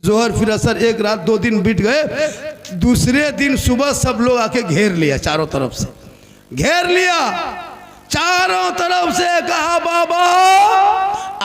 जोहर फिर असर, एक रात 2 दिन बीत गए। दूसरे दिन सुबह सब लोग आके घेर लिया, चारों तरफ से घेर लिया, चारों तरफ से कहा बाबा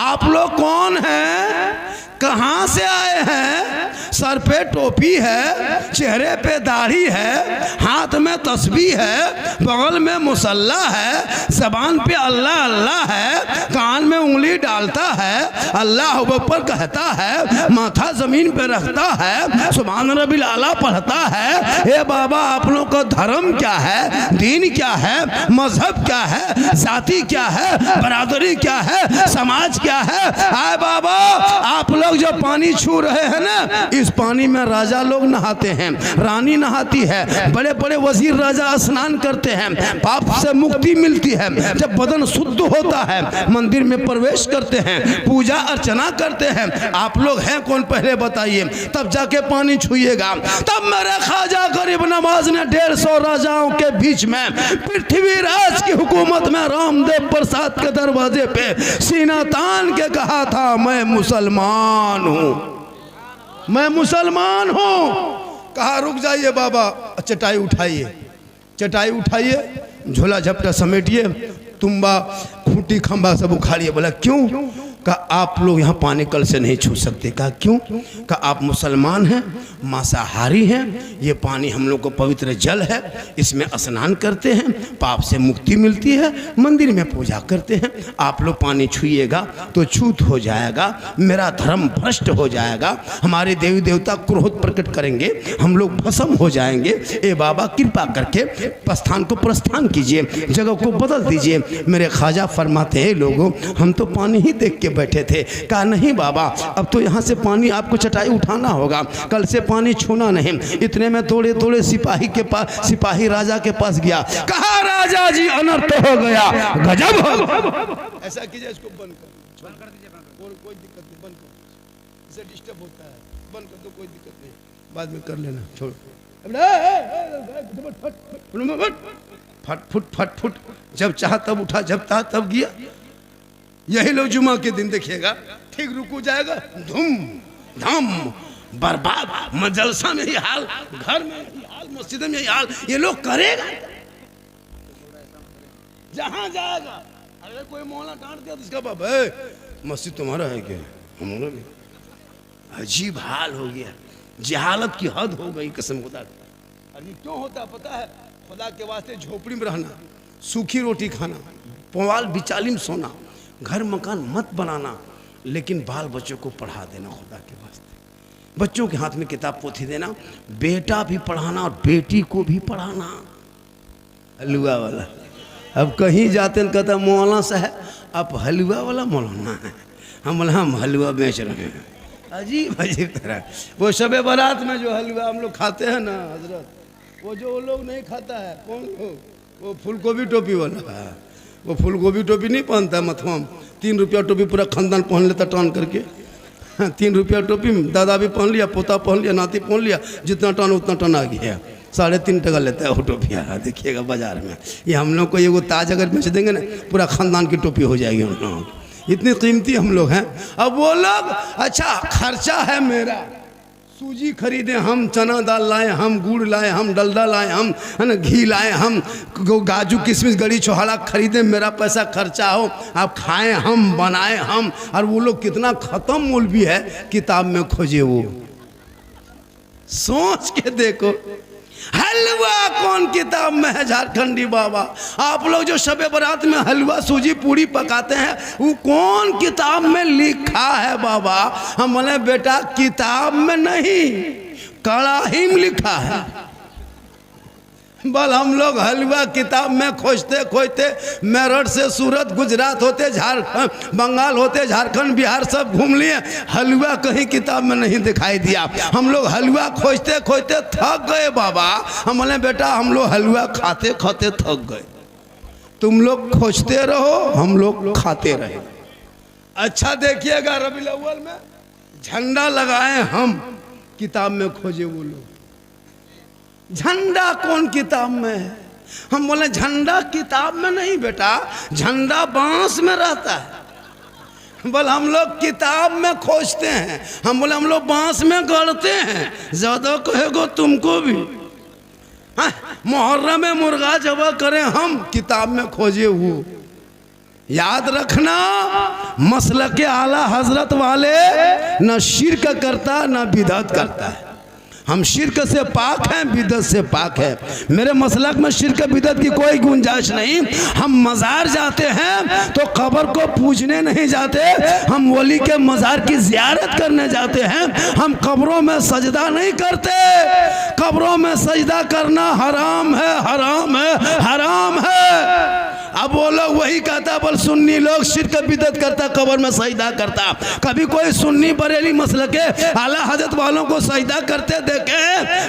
आप लोग कौन हैं, कहाँ से आए हैं, सर पे टोपी है, चेहरे पे दाढ़ी है, हाथ में तस्बीह है, बगल में मुसल्ला है, जबान पे अल्लाह अल्लाह है, कान में उंगली डालता है, अल्लाह ऊपर कहता है, माथा जमीन पे रखता है, सुभान रब्बिल आला पढ़ता है। हे बाबा आप लोगों का धर्म क्या है, दीन क्या है, मजहब क्या है, जाति क्या है, बरादरी क्या है, समाज क्या है। हाय बाबा आप लोग जो पानी छू रहे हैं ना, इस पानी में राजा लोग नहाते हैं, रानी नहाती है, बड़े बड़े वजीर राजा स्नान करते हैं, पाप से मुक्ति मिलती है। जब बदन शुद्ध होता है मंदिर में प्रवेश करते हैं, पूजा अर्चना करते हैं। आप लोग हैं कौन पहले बताइए, तब जाके पानी छूइएगा। तब मेरे ख्वाजा गरीब नवाज ने 150 राजाओं के बीच में पृथ्वीराज की हुकूमत में रामदेव प्रसाद के दरवाजे पे सीना तान के कहा था मैं मुसलमान हूँ, मैं मुसलमान हूँ। कहा रुक जाइए बाबा, चटाई उठाइए, चटाई उठाइए, झोला झपटा समेटिए, तुम्बा खूंटी खंबा सब उखाड़िए। बोला क्यों? कहा आप लोग यहाँ पानी कल से नहीं छू सकते। कहा क्यों? कहा आप मुसलमान हैं, मांसाहारी हैं, ये पानी हम लोग को पवित्र जल है, इसमें स्नान करते हैं, पाप से मुक्ति मिलती है, मंदिर में पूजा करते हैं। आप लोग पानी छूइएगा तो छूत हो जाएगा, मेरा धर्म भ्रष्ट हो जाएगा, हमारे देवी देवता क्रोध प्रकट करेंगे, हम लोग भस्म हो जाएंगे। ए बाबा कृपा करके प्रस्थान को प्रस्थान कीजिए, जगह को बदल दीजिए। मेरे ख्वाजा फरमाते हैं लोगों हम तो पानी ही देख के बैठे थे। कहा नहीं बाबा अब तो यहाँ से पानी आपको चटाई उठाना होगा, कल से पानी छूना नहीं। इतने में थोड़े थोड़े सिपाही के पास, सिपाही राजा के पास गया। कहा राजा जी अनर्थ हो गया, गजब हो। ऐसा कीजिए, इसको बंद कर दीजिए, कोई दिक्कत नहीं, बंद कर, इसे डिस्टर्ब होता है, बंद कर दो, कोई दिक्कत नहीं, बाद में कर लेना, छोड़। फट फुट फट फुट, जब चाह तब उठा, जब चाह तब गया। यही लोग जुमा के दिन देखिएगा, ठीक रुकू जाएगा, धूम धाम बर्बाद। मजलसा में ही हाल, घर में ही हाल, मस्जिद में ही हाल, ये लोग करेगा जहां जाएगा। अगर कोई मौला डांट दिया तो इसका बाप है मस्जिद तुम्हारा है क्या, हमारा भी। अजीब हाल हो गया, जहालत की हद हो गई कसम खुदा। और ये क्यों होता पता है? खुदा के वास्ते झोपड़ी में रहना, सूखी रोटी खाना, पुआल बिचाली में सोना, घर मकान मत बनाना, लेकिन बाल बच्चों को पढ़ा देना खुदा के वास्ते। बच्चों के हाथ में किताब पोथी देना, बेटा भी पढ़ाना और बेटी को भी पढ़ाना। हलवा वाला अब कहीं जाते हैं कहता मौलाना साहब आप हलवा वाला मौलाना है, हम हलवा बेच रहे हैं। अजीब अजीब तरह। वो शबे बारात में जो हलवा हम लोग खाते हैं ना हजरत, वो लोग नहीं खाता है। कौन वो फूलगोभी टोपी वाला है, वो फूलगोभी टोपी नहीं पहनता मथुआ में, 3 रुपया टोपी पूरा खानदान पहन लेता टान करके। 3 रुपया टोपी में दादा भी पहन लिया, पोता पहन लिया, नाती पहन लिया, जितना टन उतना टन आ गया। 3.5 टका लेता है वो टोपिया, देखिएगा बाजार में। ये हम लोग को ये वो ताज अगर बेच देंगे ना, पूरा खानदान की टोपी हो जाएगी हम लोग, इतनी कीमती हम लोग हैं। अब वो लोग अच्छा खर्चा है मेरा, सूजी खरीदे हम, चना दाल लाए हम, गुड़ लाए हम, डलडा लाए हम, है ना, घी लाए हम, काजू किशमिश गड़ी छोहाड़ा खरीदे, मेरा पैसा खर्चा हो, आप खाएं हम, बनाए हम। और वो लोग कितना ख़त्म मौलवी है, किताब में खोजे वो। सोच के देखो हलवा कौन किताब में है झारखंडी बाबा। आप लोग जो शबे बारात में हलवा सूजी पूड़ी पकाते हैं, वो कौन किताब में लिखा है बाबा? हम बोले बेटा किताब में नहीं, कड़ाही में लिखा है। बल हम लोग हलवा किताब में खोजते खोजते मेरठ से सूरत, गुजरात होते झारखंड, बंगाल होते झारखंड, बिहार सब घूम लिए, हलवा कहीं किताब में नहीं दिखाई दिया। हम लोग हलवा खोजते खोजते थक गए बाबा। हम बोले बेटा हम लोग हलवा खाते खाते थक गए, तुम लोग खोजते रहो, हम लोग खाते रहे। अच्छा देखिएगा रबीउल अव्वल में झंडा लगाए हम, किताब में खोजे वो लोग। झंडा कौन किताब में है? हम बोले झंडा किताब में नहीं बेटा, झंडा बांस में रहता है। बोल हम लोग किताब में खोजते हैं। हम बोले हम लोग बांस में गढ़ते हैं। ज्यादा कहेगो तुमको भी। हाँ, मुहर्रम में मुर्गा जबा करें हम, किताब में खोजे हुए। याद रखना, मसलक आला हजरत वाले न शिरक करता न बिदअत करता है। हम शिरक से पाक हैं, बिदअत से पाक है। मेरे मसलक में शिरक बिदअत की कोई गुंजाइश नहीं। हम मज़ार जाते हैं तो कब्र को पूजने नहीं जाते, हम वली के मज़ार की ज़ियारत करने जाते हैं। हम कब्रों में सजदा नहीं करते। कब्रों में सजदा करना हराम है, हराम है, हराम है। अब वो लोग वही कहता, बोल सुन्नी लोग शिरक बिदअत करता, कब्र में सजदा करता। कभी कोई सुन्नी बरेली मसलक के आला हजरत वालों को सजदा करते देखे?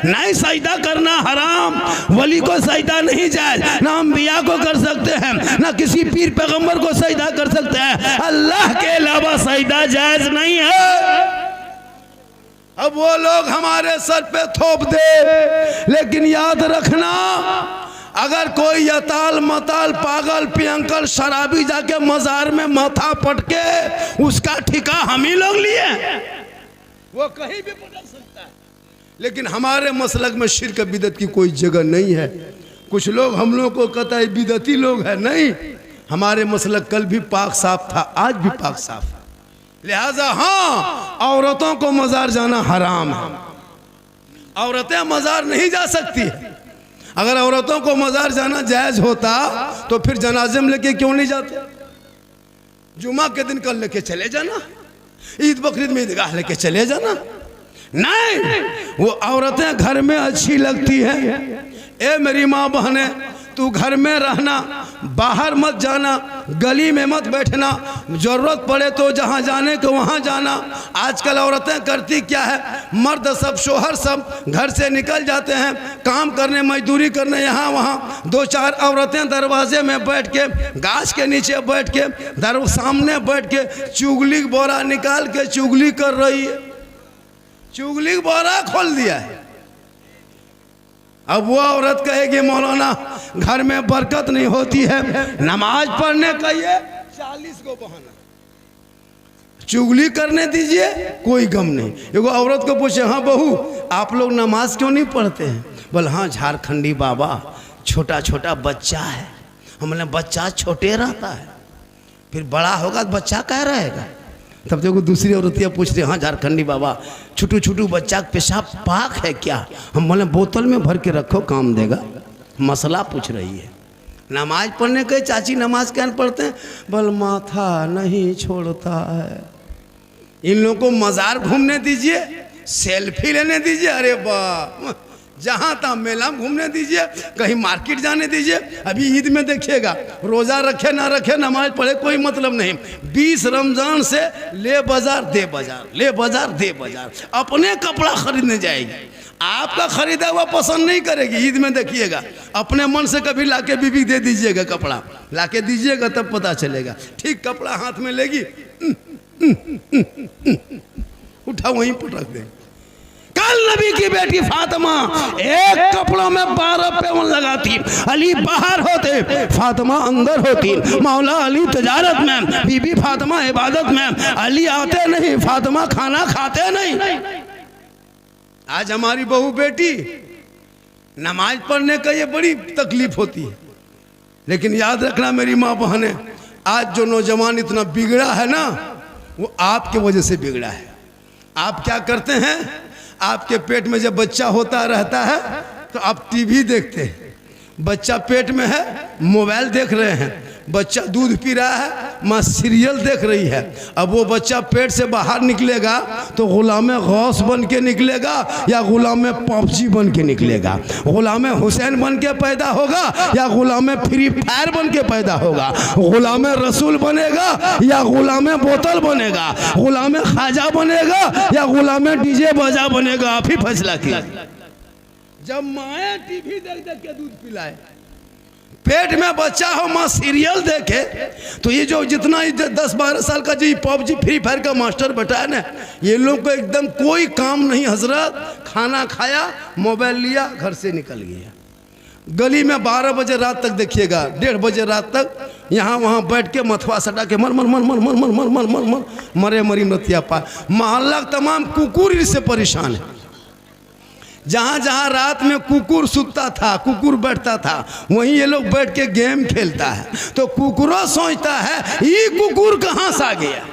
नहीं, सजदा करना हराम। वली को सजदा नहीं जायज, ना अंबिया को कर सकते हैं, ना किसी पीर पैगंबर को सजदा कर सकते हैं। अल्लाह के अलावा सजदा जायज नहीं है। अब वो लोग हमारे सर पे थोप दे, लेकिन याद रखना, अगर कोई यताल मताल पागल पियंकल शराबी जाके मजार में माथा पटके, उसका ठिका हम ही लोग लिए। वो कहीं भी पटक सकता है, लेकिन हमारे मसलक में शिरक बिदअत की कोई जगह नहीं है। कुछ लोग हम लोग को कहता है बिदअती लोग है, नहीं। हमारे मसलक कल भी पाक साफ था, आज भी पाक साफ है। लिहाजा हाँ, औरतों को मजार जाना हराम है। औरतें मजार नहीं जा सकती। अगर औरतों को मजार जाना जायज होता तो फिर जनाजे में लेके क्यों नहीं जाते? जुमा के दिन कल लेके चले जाना, ईद बकरीद में ईदगाह लेके चले जाना। नहीं, वो औरतें घर में अच्छी लगती हैं। ए मेरी माँ बहने, तू घर में रहना, बाहर मत जाना, गली में मत बैठना, जरूरत पड़े तो जहाँ जाने को वहाँ जाना। आजकल औरतें करती क्या है, मर्द सब शोहर सब घर से निकल जाते हैं काम करने, मजदूरी करने यहाँ वहाँ। दो चार औरतें दरवाजे में बैठ के, गाछ के नीचे बैठ के, सामने बैठ के चुगली बोरा निकाल के चुगली कर रही है। चुगली बोरा खोल दिया है। अब वो औरत कहेगी मौलाना घर में बरकत नहीं होती है, नमाज पढ़ने का ये 40 को बहाना, चुगली करने दीजिए, कोई गम नहीं। एगो औरत को पूछे, हाँ बहू आप लोग नमाज क्यों नहीं पढ़ते हैं? बोल हाँ, झारखंडी बाबा छोटा छोटा बच्चा है। हमने बच्चा छोटे रहता है, फिर बड़ा होगा तो बच्चा क्या रहेगा। तब देखो दूसरी औरतियाँ पूछ रही, हाँ झारखंडी बाबा छोटू छोटू बच्चा पेशाब पाक है क्या? हम बोले बोतल में भर के रखो, काम देगा। मसला पूछ रही है। नमाज पढ़ने के चाची नमाज क्या पढ़ते हैं? बोल माथा नहीं छोड़ता है। इन लोगों को मज़ार घूमने दीजिए, सेल्फी लेने दीजिए, अरे वाह, जहाँ तहाँ मेला घूमने दीजिए, कहीं मार्केट जाने दीजिए। अभी ईद में देखिएगा, रोज़ा रखे ना रखे, नमाज पढ़े, कोई मतलब नहीं। 20 रमज़ान से ले बाजार दे बाजार, ले बाजार दे बाजार, अपने कपड़ा खरीदने जाएगी। आपका खरीदा हुआ पसंद नहीं करेगी। ईद में देखिएगा, अपने मन से कभी लाके बीबी दे दीजिएगा, कपड़ा लाके दीजिएगा, तब पता चलेगा। ठीक कपड़ा हाथ में लेगी, उठा वहीं पटक दे। कल नबी की बेटी फातिमा एक कपड़ों में 12 पैवन लगाती, अली बाहर होते, फातिमा अंदर होती। मौला अली तजारत में, बीबी फातिमा इबादत में, अली आते नहीं, फातिमा खाना खाते नहीं। आज हमारी बहू बेटी नमाज पढ़ने का ये बड़ी तकलीफ होती है। लेकिन याद रखना मेरी माँ बहने, आज जो नौजवान इतना बिगड़ा है ना, वो आपके वजह से बिगड़ा है। आप क्या करते हैं, आपके पेट में जब बच्चा होता रहता है तो आप टीवी देखते हैं, बच्चा पेट में है, मोबाइल देख रहे हैं, बच्चा दूध पी रहा है, माँ सीरियल देख रही है। अब वो बच्चा पेट से बाहर निकलेगा तो गुलाम गौस बन के निकलेगा या गुलाम पबजी बन के निकलेगा, गुलाम हुसैन बन के पैदा होगा या गुलाम फ्री फायर बन के पैदा होगा, गुलाम रसूल बनेगा या गुलाम बोतल बनेगा, गुलाम ख्वाजा बनेगा या गुलाम डीजे बाजा बनेगा। आप ही फैसला किया। जब माए टीवी देख देख के दूध पिलाए, पेट में बच्चा हो, माँ सीरियल देखे, तो ये जो जितना 10-12 साल का जो पबजी फ्री फायर का मास्टर बैठा है ना, ये लोग को एकदम कोई काम नहीं हजरत। खाना खाया, मोबाइल लिया, घर से निकल गया। गली में 12 बजे रात तक देखिएगा, 1:30 बजे रात तक यहाँ वहाँ बैठ के मथवा सटा के मर मर मर मर मर मर मर मर मर मर मरे मरी नतिया पा। मोहल्ला तमाम कुकुर इससे परेशान है। जहाँ जहाँ रात में कुकुर सुतता था, कुकुर बैठता था, वहीं ये लोग बैठ के गेम खेलता है। तो कुकुरों सोचता है ये कुकुर कहाँ से आ गया,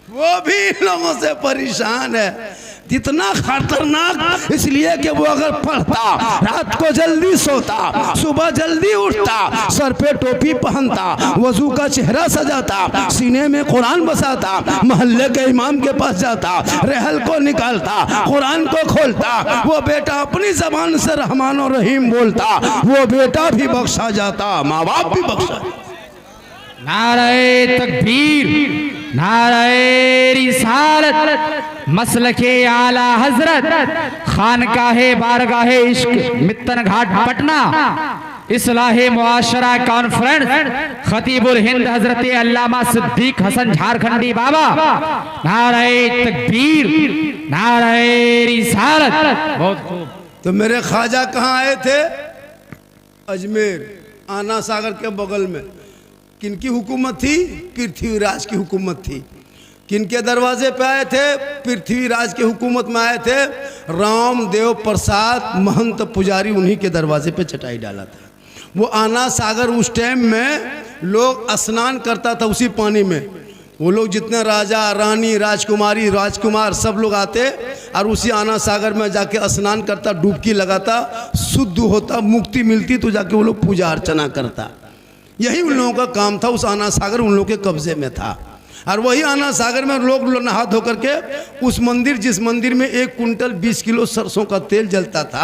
वो भी लोगों से परेशान है। इतना खतरनाक इसलिए कि वो अगर पढ़ता, रात को जल्दी सोता, सुबह जल्दी उठता, सर पे टोपी पहनता, वजू का चेहरा सजाता, सीने में कुरान बसाता, मोहल्ले के इमाम के पास जाता, रहल को निकालता, कुरान को खोलता, वो बेटा अपनी जबान से रहमान और रहीम बोलता, वो बेटा भी बख्शा जाता, माँ बाप भी बख्शा। नारे तकबीर, नारे रिसालत, मसलके आला हजरत, खानकाहे बारगाहे इश्क, मित्तन घाट पटना, इस्लाहे मुआशरा कॉन्फ्रेंस, खतीबुल हिंद हजरत अल्लामा सिद्दीक हसन झारखंडी बाबा। नारे तकबीर, नारे रिसालत। बहुत खूब। तो मेरे ख्वाजा कहाँ आए थे? अजमेर, आना सागर के बगल में। किनकी हुकूमत थी? पृथ्वीराज की हुकूमत थी। किनके दरवाजे पे आए थे? पृथ्वीराज की हुकूमत में आए थे। रामदेव प्रसाद महंत पुजारी, उन्हीं के दरवाजे पे चटाई डाला था। वो आना सागर उस टाइम में लोग स्नान करता था उसी पानी में। वो लोग जितने राजा रानी राजकुमारी राजकुमार सब लोग आते और उसी आना सागर में जाके स्नान करता, डुबकी लगाता, शुद्ध होता, मुक्ति मिलती, तो जाके वो लोग पूजा अर्चना करता। यही उन लोगों का काम था। उस आना सागर उन लोगों के कब्जे में था। और वही आना सागर में लोग नहा धो करके उस मंदिर, जिस मंदिर में 1 कुंटल 20 किलो सरसों का तेल जलता था,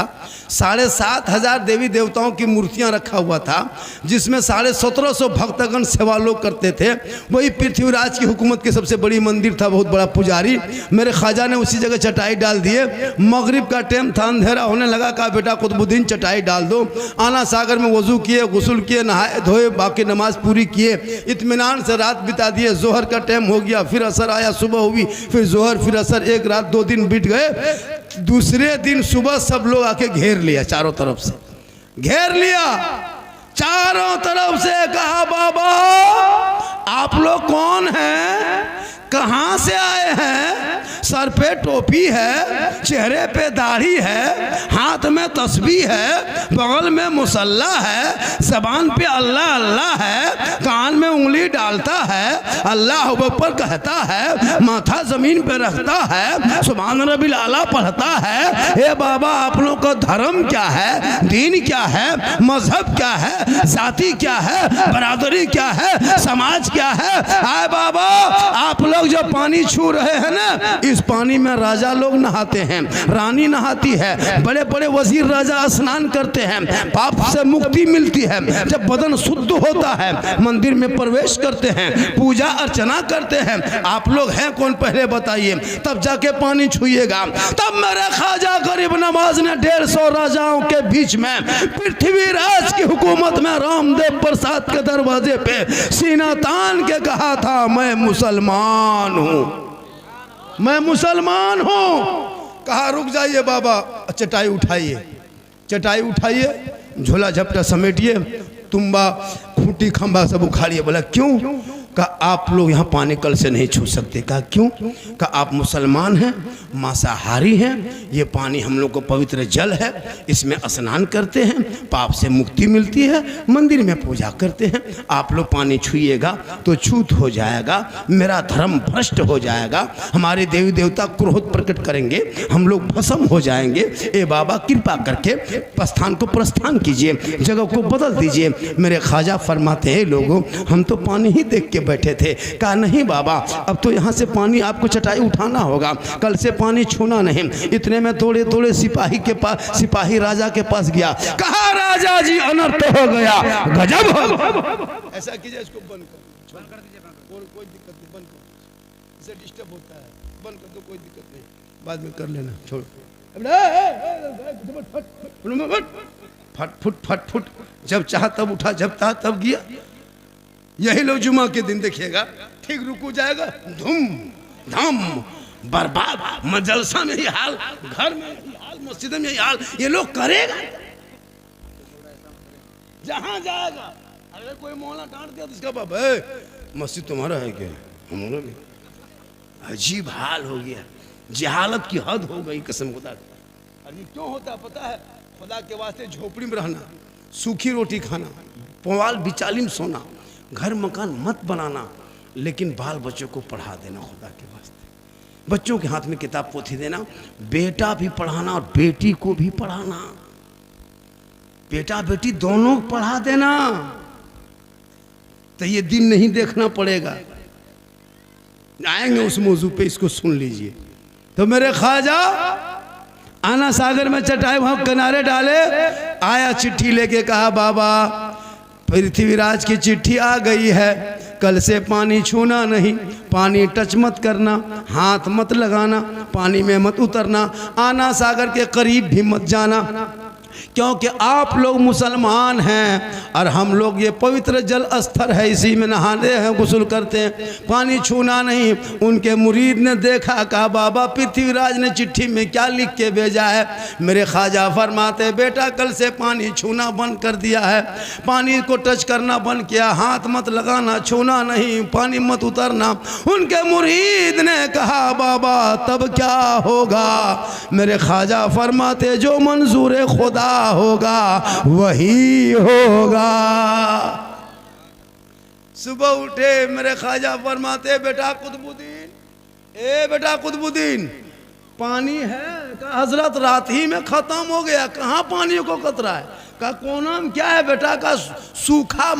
7,500 देवी देवताओं की मूर्तियां रखा हुआ था, जिसमें 1750 भक्तगण सेवा लोग करते थे। वही पृथ्वीराज की हुकूमत की सबसे बड़ी मंदिर था। बहुत बड़ा पुजारी मेरे ख्वाजा ने उसी जगह चटाई डाल दिए। मगरिब का टाइम था, अंधेरा होने लगा। कहा बेटा कुतुबुद्दीन चटाई डाल दो। आना सागर में वजू किए, गुस्ल किए, नहाए धोए, बाकी नमाज पूरी किए, इत्मीनान से रात बिता दिए। जोहर का टाइम हो गया, फिर असर आया, सुबह हुई, फिर जोहर, फिर असर, एक रात 2 दिन बीत गए। दूसरे दिन सुबह सब लोग आके घेर लिया, चारों तरफ से घेर लिया, चारों तरफ से। कहा बाबा आप लोग कौन हैं, कहाँ से आए हैं? सर पे टोपी है, चेहरे पे दाढ़ी है, हाथ में तस्बीह है, बगल में मुसल्ला है, जबान पे अल्लाह अल्लाह है, कान में उंगली डालता है, अल्लाह अकबर कहता है, माथा जमीन पे रखता है, सुभान रब्बिल आला पढ़ता है। हे बाबा आप लोगों का धर्म क्या है, दीन क्या है, मजहब क्या है, जाति क्या है, बरादरी क्या है, समाज क्या है? हाय बाबा आप लोग जो पानी छू रहे हैं ना, इस पानी में राजा लोग नहाते हैं, रानी नहाती है, बड़े बड़े वजीर राजा स्नान करते हैं, पाप से मुक्ति मिलती है। जब बदन शुद्ध होता है मंदिर में प्रवेश करते हैं, पूजा अर्चना करते हैं। आप लोग हैं कौन पहले बताइए, तब जाके पानी छूइएगा। तब मेरे ख्वाजा गरीब नवाज ने 150 राजाओं के बीच में पृथ्वीराज की हुकूमत में रामदेव प्रसाद के दरवाजे पे सीना तान के कहा था मैं मुसलमान हूँ, मैं मुसलमान हूँ। कहा रुक जाइए बाबा, चटाई उठाइए, चटाई उठाइए, झोला झपटा समेटिए, तुम्बा खूंटी खंबा सब उखाड़िए। बोला क्यों? कहा आप लोग यहाँ पानी कल से नहीं छू सकते। कहा क्यों? कहा आप मुसलमान हैं, मांसाहारी हैं, ये पानी हम लोग को पवित्र जल है, इसमें स्नान करते हैं, पाप से मुक्ति मिलती है, मंदिर में पूजा करते हैं। आप लोग पानी छूइएगा तो छूत हो जाएगा, मेरा धर्म भ्रष्ट हो जाएगा, हमारे देवी देवता क्रोध प्रकट करेंगे, हम लोग भस्म हो जाएंगे। ए बाबा कृपा करके प्रस्थान को प्रस्थान कीजिए, जगह को बदल दीजिए। मेरे ख्वाजा फरमाते हैं लोगों हम तो पानी ही देख के बैठे थे। कहा नहीं बाबा अब तो यहाँ से पानी आपको चटाई उठाना होगा, कल से पानी छूना नहीं। इतने में थोड़े थोड़े सिपाही के पास, सिपाही राजा के पास गया। कहा राजा जी अनर्थ हो गया, गजब हो। ऐसा कीजिए, इसको बंद कर दीजिए, कोई दिक्कत नहीं, बंद कर, इसे डिस्टर्ब होता है, बंद कर दो, कोई दिक्कत नहीं, बाद में कर लेना, छोड़। फट फुट फट फुट, जब चाह तब उठा, जब चाह तब गया। यही लोग जुमा के दिन देखिएगा, ठीक रुकू जाएगा, धूम धाम बर्बाद। मजलसा में ही हाल, घर में ही हाल, मस्जिद में ही हाल, ये लोग करेगा। जहां जाएगा। अगर कोई मौला डांट दिया तो इसका बाप है मस्जिद तुम्हारा है क्या, हमारा नहीं। अजीब हाल हो गया, जहालत की हद हो गई कसम खुदा की। और ये क्यों होता है पता है? खुदा के वास्ते झोपड़ी में रहना, सूखी रोटी खाना, पुआल बिचाली में सोना, घर मकान मत बनाना, लेकिन बाल बच्चों को पढ़ा देना खुदा के वास्ते। बच्चों के हाथ में किताब पोथी देना, बेटा भी पढ़ाना और बेटी को भी पढ़ाना, बेटा बेटी दोनों को पढ़ा देना। तो ये दिन नहीं देखना पड़ेगा। आएंगे उस मौजू पे, इसको सुन लीजिए। तो मेरे ख्वाजा आना सागर में चटाई वहां किनारे डाले, आया चिट्ठी लेके, कहा बाबा पृथ्वीराज की चिट्ठी आ गई है, कल से पानी छूना नहीं, पानी टच मत करना, हाथ मत लगाना, पानी में मत उतरना, आना सागर के करीब भी मत जाना, क्योंकि आप लोग मुसलमान हैं और हम लोग ये पवित्र जल स्थल है, इसी में नहाते हैं, गुस्ल करते हैं, पानी छूना नहीं। उनके मुरीद ने देखा, कहा बाबा पृथ्वीराज ने चिट्ठी में क्या लिख के भेजा है? मेरे ख्वाजा फरमाते बेटा कल से पानी छूना बंद कर दिया है, पानी को टच करना बंद किया, हाथ मत लगाना, छूना नहीं, पानी मत उतरना। उनके मुरीद ने कहा बाबा तब क्या होगा? मेरे ख्वाजा फरमाते जो मंजूर खुदा होगा वही होगा। सुबह उठे मेरे ख्वाजा फरमाते बेटा कुतुबुद्दीन, ए बेटा कुतुबुद्दीन पानी है? कहा हजरत रात ही में खत्म हो गया, कहाँ पानी को कतरा है? का कोना में क्या है बेटा? का सूखा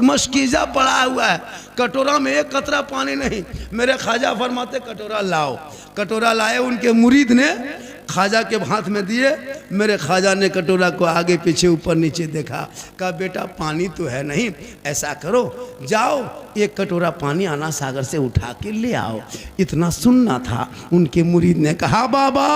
मशकीजा पड़ा हुआ है, कटोरा में एक कतरा पानी नहीं। मेरे ख्वाजा फरमाते कटोरा लाओ। कटोरा लाए, उनके मुरीद ने ख्वाजा के हाथ में दिए। मेरे ख्वाजा ने कटोरा को आगे पीछे ऊपर नीचे देखा, कहा बेटा पानी तो है नहीं, ऐसा करो जाओ एक कटोरा पानी आना सागर से उठा के ले आओ। इतना सुनना था। उनके मुरीद ने कहा बाबा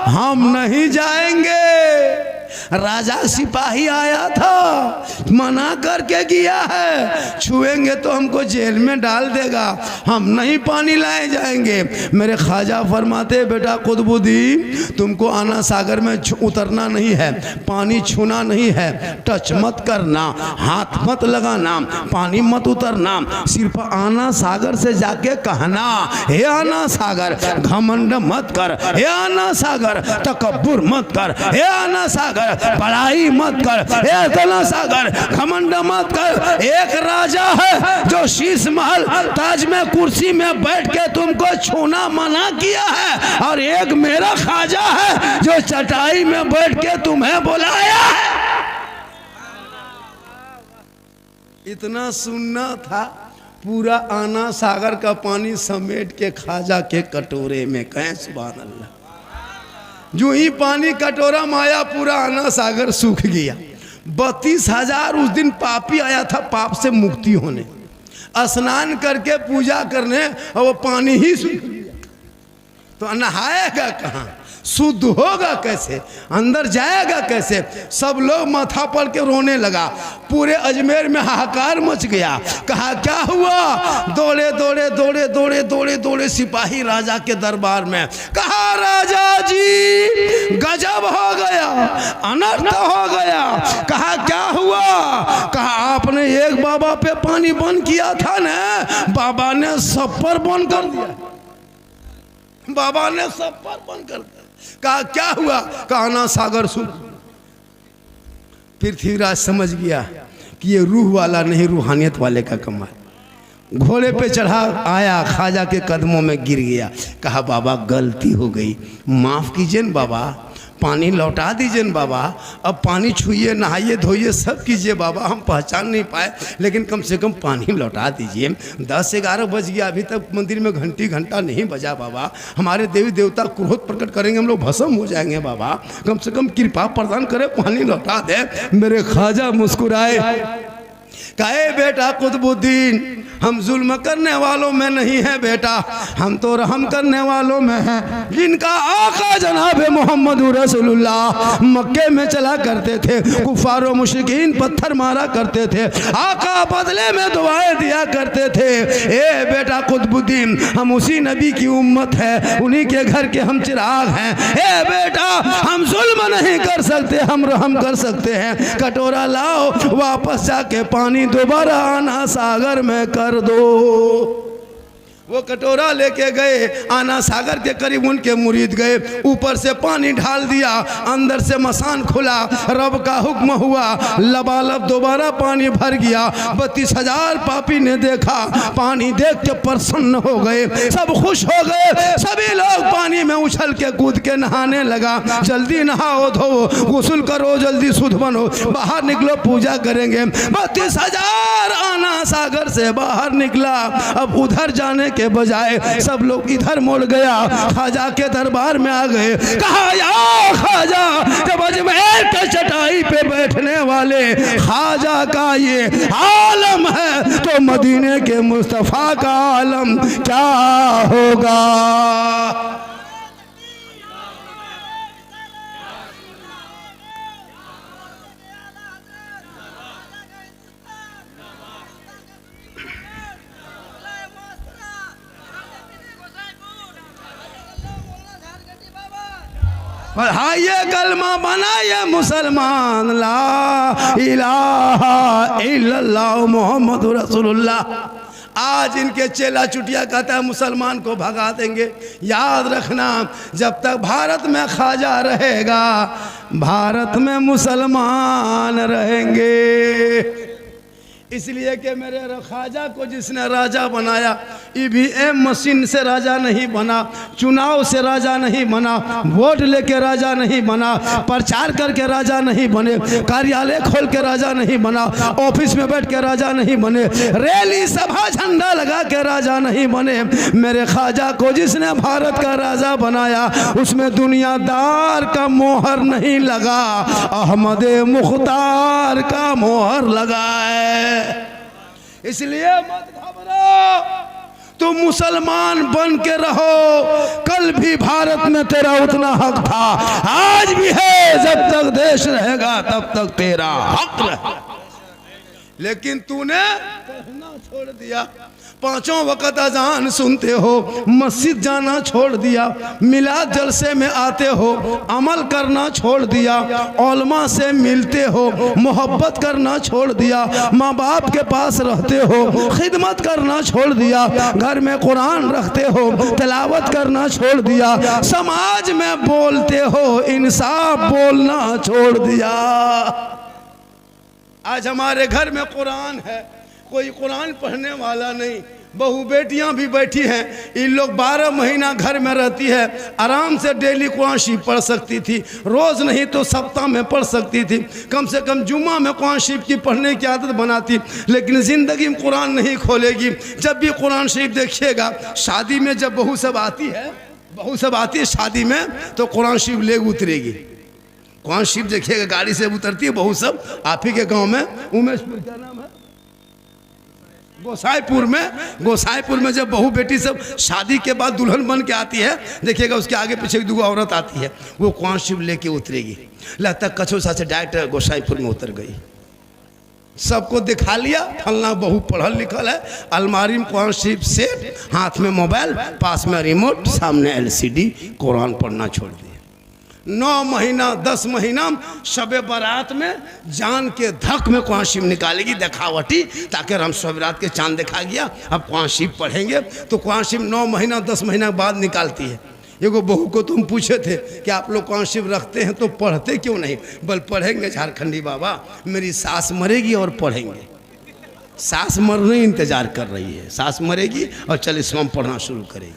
हम नहीं जाएंगे, राजा सिपाही आया था, मना करके गया है, छुएंगे तो हमको जेल में डाल देगा, हम नहीं पानी लाए जाएंगे। मेरे ख्वाजा फरमाते बेटा कुतुबुद्दीन तुमको आना सागर में उतरना नहीं है, पानी छूना नहीं है, टच मत करना, हाथ मत लगाना, पानी मत उतरना, सिर्फ आना सागर से जाके कहना हे आना सागर घमंड मत कर, हे आना सागर तकब्बुर मत कर, हे आना सागर बड़ाई मत कर, हे आना सागर घमंड मत कर। एक राजा है जो शीश महल ताज में कुर्सी में बैठ के तुमको छूना मना किया है, और एक मेरा ख्वाजा है जो चटाई में बैठ के तुम्हें बुलाया है। इतना सुनना था। पूरा आना सागर का पानी समेट के ख्वाजा के कटोरे में, कहें सुभान अल्लाह। जो ही पानी कटोरा में आया पूरा आना सागर सूख गया। 32,000 उस दिन पापी आया था पाप से मुक्ति होने, स्नान करके पूजा करने, और वो पानी ही सूख गया। तो नहाएगा कहाँ, शुद्ध होगा कैसे, अंदर जाएगा कैसे? सब लोग माथा पड़ के रोने लगा। पूरे अजमेर में हाहाकार मच गया। कहा क्या हुआ? दौड़े दौड़े दौड़े दौड़े दौड़े दौड़े सिपाही राजा के दरबार में। कहा राजा जी गजब हो गया, अनर्थ हो गया। कहा क्या हुआ? कहा आपने एक बाबा पे पानी बंद किया था ना, बाबा ने सब पर बंद कर दिया, बाबा ने सब पर बंद कर दिया। कहा क्या हुआ? कहा ना सागर सूख। पृथ्वीराज समझ गया कि ये रूह वाला नहीं रूहानियत वाले का कमाल। घोड़े पे चढ़ा आया, ख्वाजा के कदमों में गिर गया। कहा बाबा गलती हो गई, माफ कीजिए न बाबा, पानी लौटा दीजिए न बाबा, अब पानी छुइए, नहाइए, धोइए, सब कीजिए बाबा, हम पहचान नहीं पाए, लेकिन कम से कम पानी लौटा दीजिए। 10-11 बज गया, अभी तक मंदिर में घंटा नहीं बजा बाबा, हमारे देवी देवता क्रोध प्रकट करेंगे, हम लोग भस्म हो जाएंगे बाबा, कम से कम कृपा प्रदान करे, पानी लौटा दे। मेरे ख्वाजा मुस्कुराए, कहे बेटा कुतुबुद्दीन हम जुल्म करने वालों में नहीं है बेटा, हम तो रहम करने वालों में हैं। जिनका आका जनाब मोहम्मद रसूलुल्लाह मक्के में चला करते थे, कुफार और मुशरिकीन पत्थर मारा करते थे, आका बदले में दुआएं दिया करते थे। ए बेटा कुतुबुद्दीन हम उसी नबी की उम्मत है, उन्हीं के घर के हम चिराग हैं। ए बेटा हम जुल्म नहीं कर सकते, हम रहम कर सकते हैं। कटोरा लाओ, वापस जाके पानी दोबारा आना सागर में कर दो। वो कटोरा लेके गए, आना सागर के करीब उनके मुरीद गए, ऊपर से पानी ढाल दिया, अंदर से मसान खुला, रब का हुक्म हुआ, लबालब दोबारा पानी भर गया। 32,000 पापी ने देखा, पानी देख के प्रसन्न हो गए, सब खुश हो गए। सभी लोग पानी में उछल के कूद के नहाने लगा। जल्दी नहाओ धो, गुस्ल करो, जल्दी शुद्ध बनो, बाहर निकलो, पूजा करेंगे। 32,000 आना सागर से बाहर निकला। अब उधर जाने के बजाय सब लोग इधर मुड़ गया, ख्वाजा के दरबार में आ गए। कहा या ख्वाजा, जब अजमेर के चटाई पे बैठने वाले ख्वाजा का ये आलम है तो मदीने के मुस्तफ़ा का आलम क्या होगा। हाँ, ये कलमा बना ये मुसलमान, ला इलाहा इल्लल्लाह मोहम्मद रसूलुल्लाह। आज इनके चेला चुटिया कहता है मुसलमान को भगा देंगे। याद रखना, जब तक भारत में ख्वाजा रहेगा, भारत में मुसलमान रहेंगे। इसलिए कि मेरे ख्वाजा को जिसने राजा बनाया, ईवीएम मशीन से राजा नहीं बना, चुनाव से राजा नहीं बना, वोट लेके राजा नहीं बना, प्रचार करके राजा नहीं बने, कार्यालय खोल के राजा नहीं बना, ऑफिस में बैठ के राजा नहीं बने, रैली सभा झंडा लगा के राजा नहीं बने। मेरे ख्वाजा को जिसने भारत का राजा बनाया, उसमें दुनियादार का मोहर नहीं लगा, अहमद मुख्तार का मोहर लगा है। इसलिए मत घबराओ, तुम मुसलमान बन के रहो। कल भी भारत में तेरा उतना हक था, आज भी है, जब तक देश रहेगा तब तक तेरा हक रहेगा। लेकिन तूने पढ़ना छोड़ दिया, पांचों वक्त अजान सुनते हो, मस्जिद जाना छोड़ दिया, मिलाद जलसे में आते हो, अमल करना छोड़ दिया, उलमा से मिलते हो, मोहब्बत करना छोड़ दिया, माँ बाप के पास रहते हो, खिदमत करना छोड़ दिया, घर में कुरान रखते हो, तिलावत करना छोड़ दिया, समाज में बोलते हो, इंसाफ बोलना छोड़ दिया। आज हमारे घर में कुरान है, कोई कुरान पढ़ने वाला नहीं। बहू बेटियां भी बैठी हैं, इन लोग 12 महीना घर में रहती है, आराम से डेली कुरान शरीफ पढ़ सकती थी, रोज़ नहीं तो सप्ताह में पढ़ सकती थी, कम से कम जुम्मा में कुरान शरीफ की पढ़ने की आदत बनाती। लेकिन ज़िंदगी में कुरान नहीं खोलेगी। जब भी कुरान शरीफ देखिएगा, शादी में जब बहू सब आती है शादी में, तो कुरान शरीफ ले उतरेगी। कुरान शरीफ देखिएगा, गाड़ी से उतरती है बहू सब। आप ही के गाँव में उमेशपुर, क्या नाम है, गोसाईपुर में जब बहू बेटी सब शादी के बाद दुल्हन बन के आती है, देखिएगा उसके आगे पीछे 2 औरत आती है, वो कुरान शरीफ लेके उतरेगी। लगता कछोसा से डायरेक्ट गोसाईपुर में उतर गई। सबको दिखा लिया, फलना बहू पढ़ल लिखल है, अलमारी में कुरान शरीफ सेट, हाथ में मोबाइल, पास में रिमोट, सामने LCD, कुरान पढ़ना छोड़ दिया। 9 महीना 10 महीना शबे बारात में जान के धक में कुरान शरीफ निकालेगी, दिखावटी, ताकि हम शब रात के चांद दिखा गया, अब कुरान शरीफ पढ़ेंगे। तो कुरान शरीफ 9 महीना 10 महीना बाद निकालती है। एगो बहू को तुम पूछे थे कि आप लोग कुरान शरीफ रखते हैं तो पढ़ते क्यों नहीं? बल पढ़ेंगे झारखंडी बाबा, मेरी सास मरेगी और पढ़ेंगे। सास मरने इंतजार कर रही है, सास मरेगी और चालीसवां पढ़ना शुरू करेगी।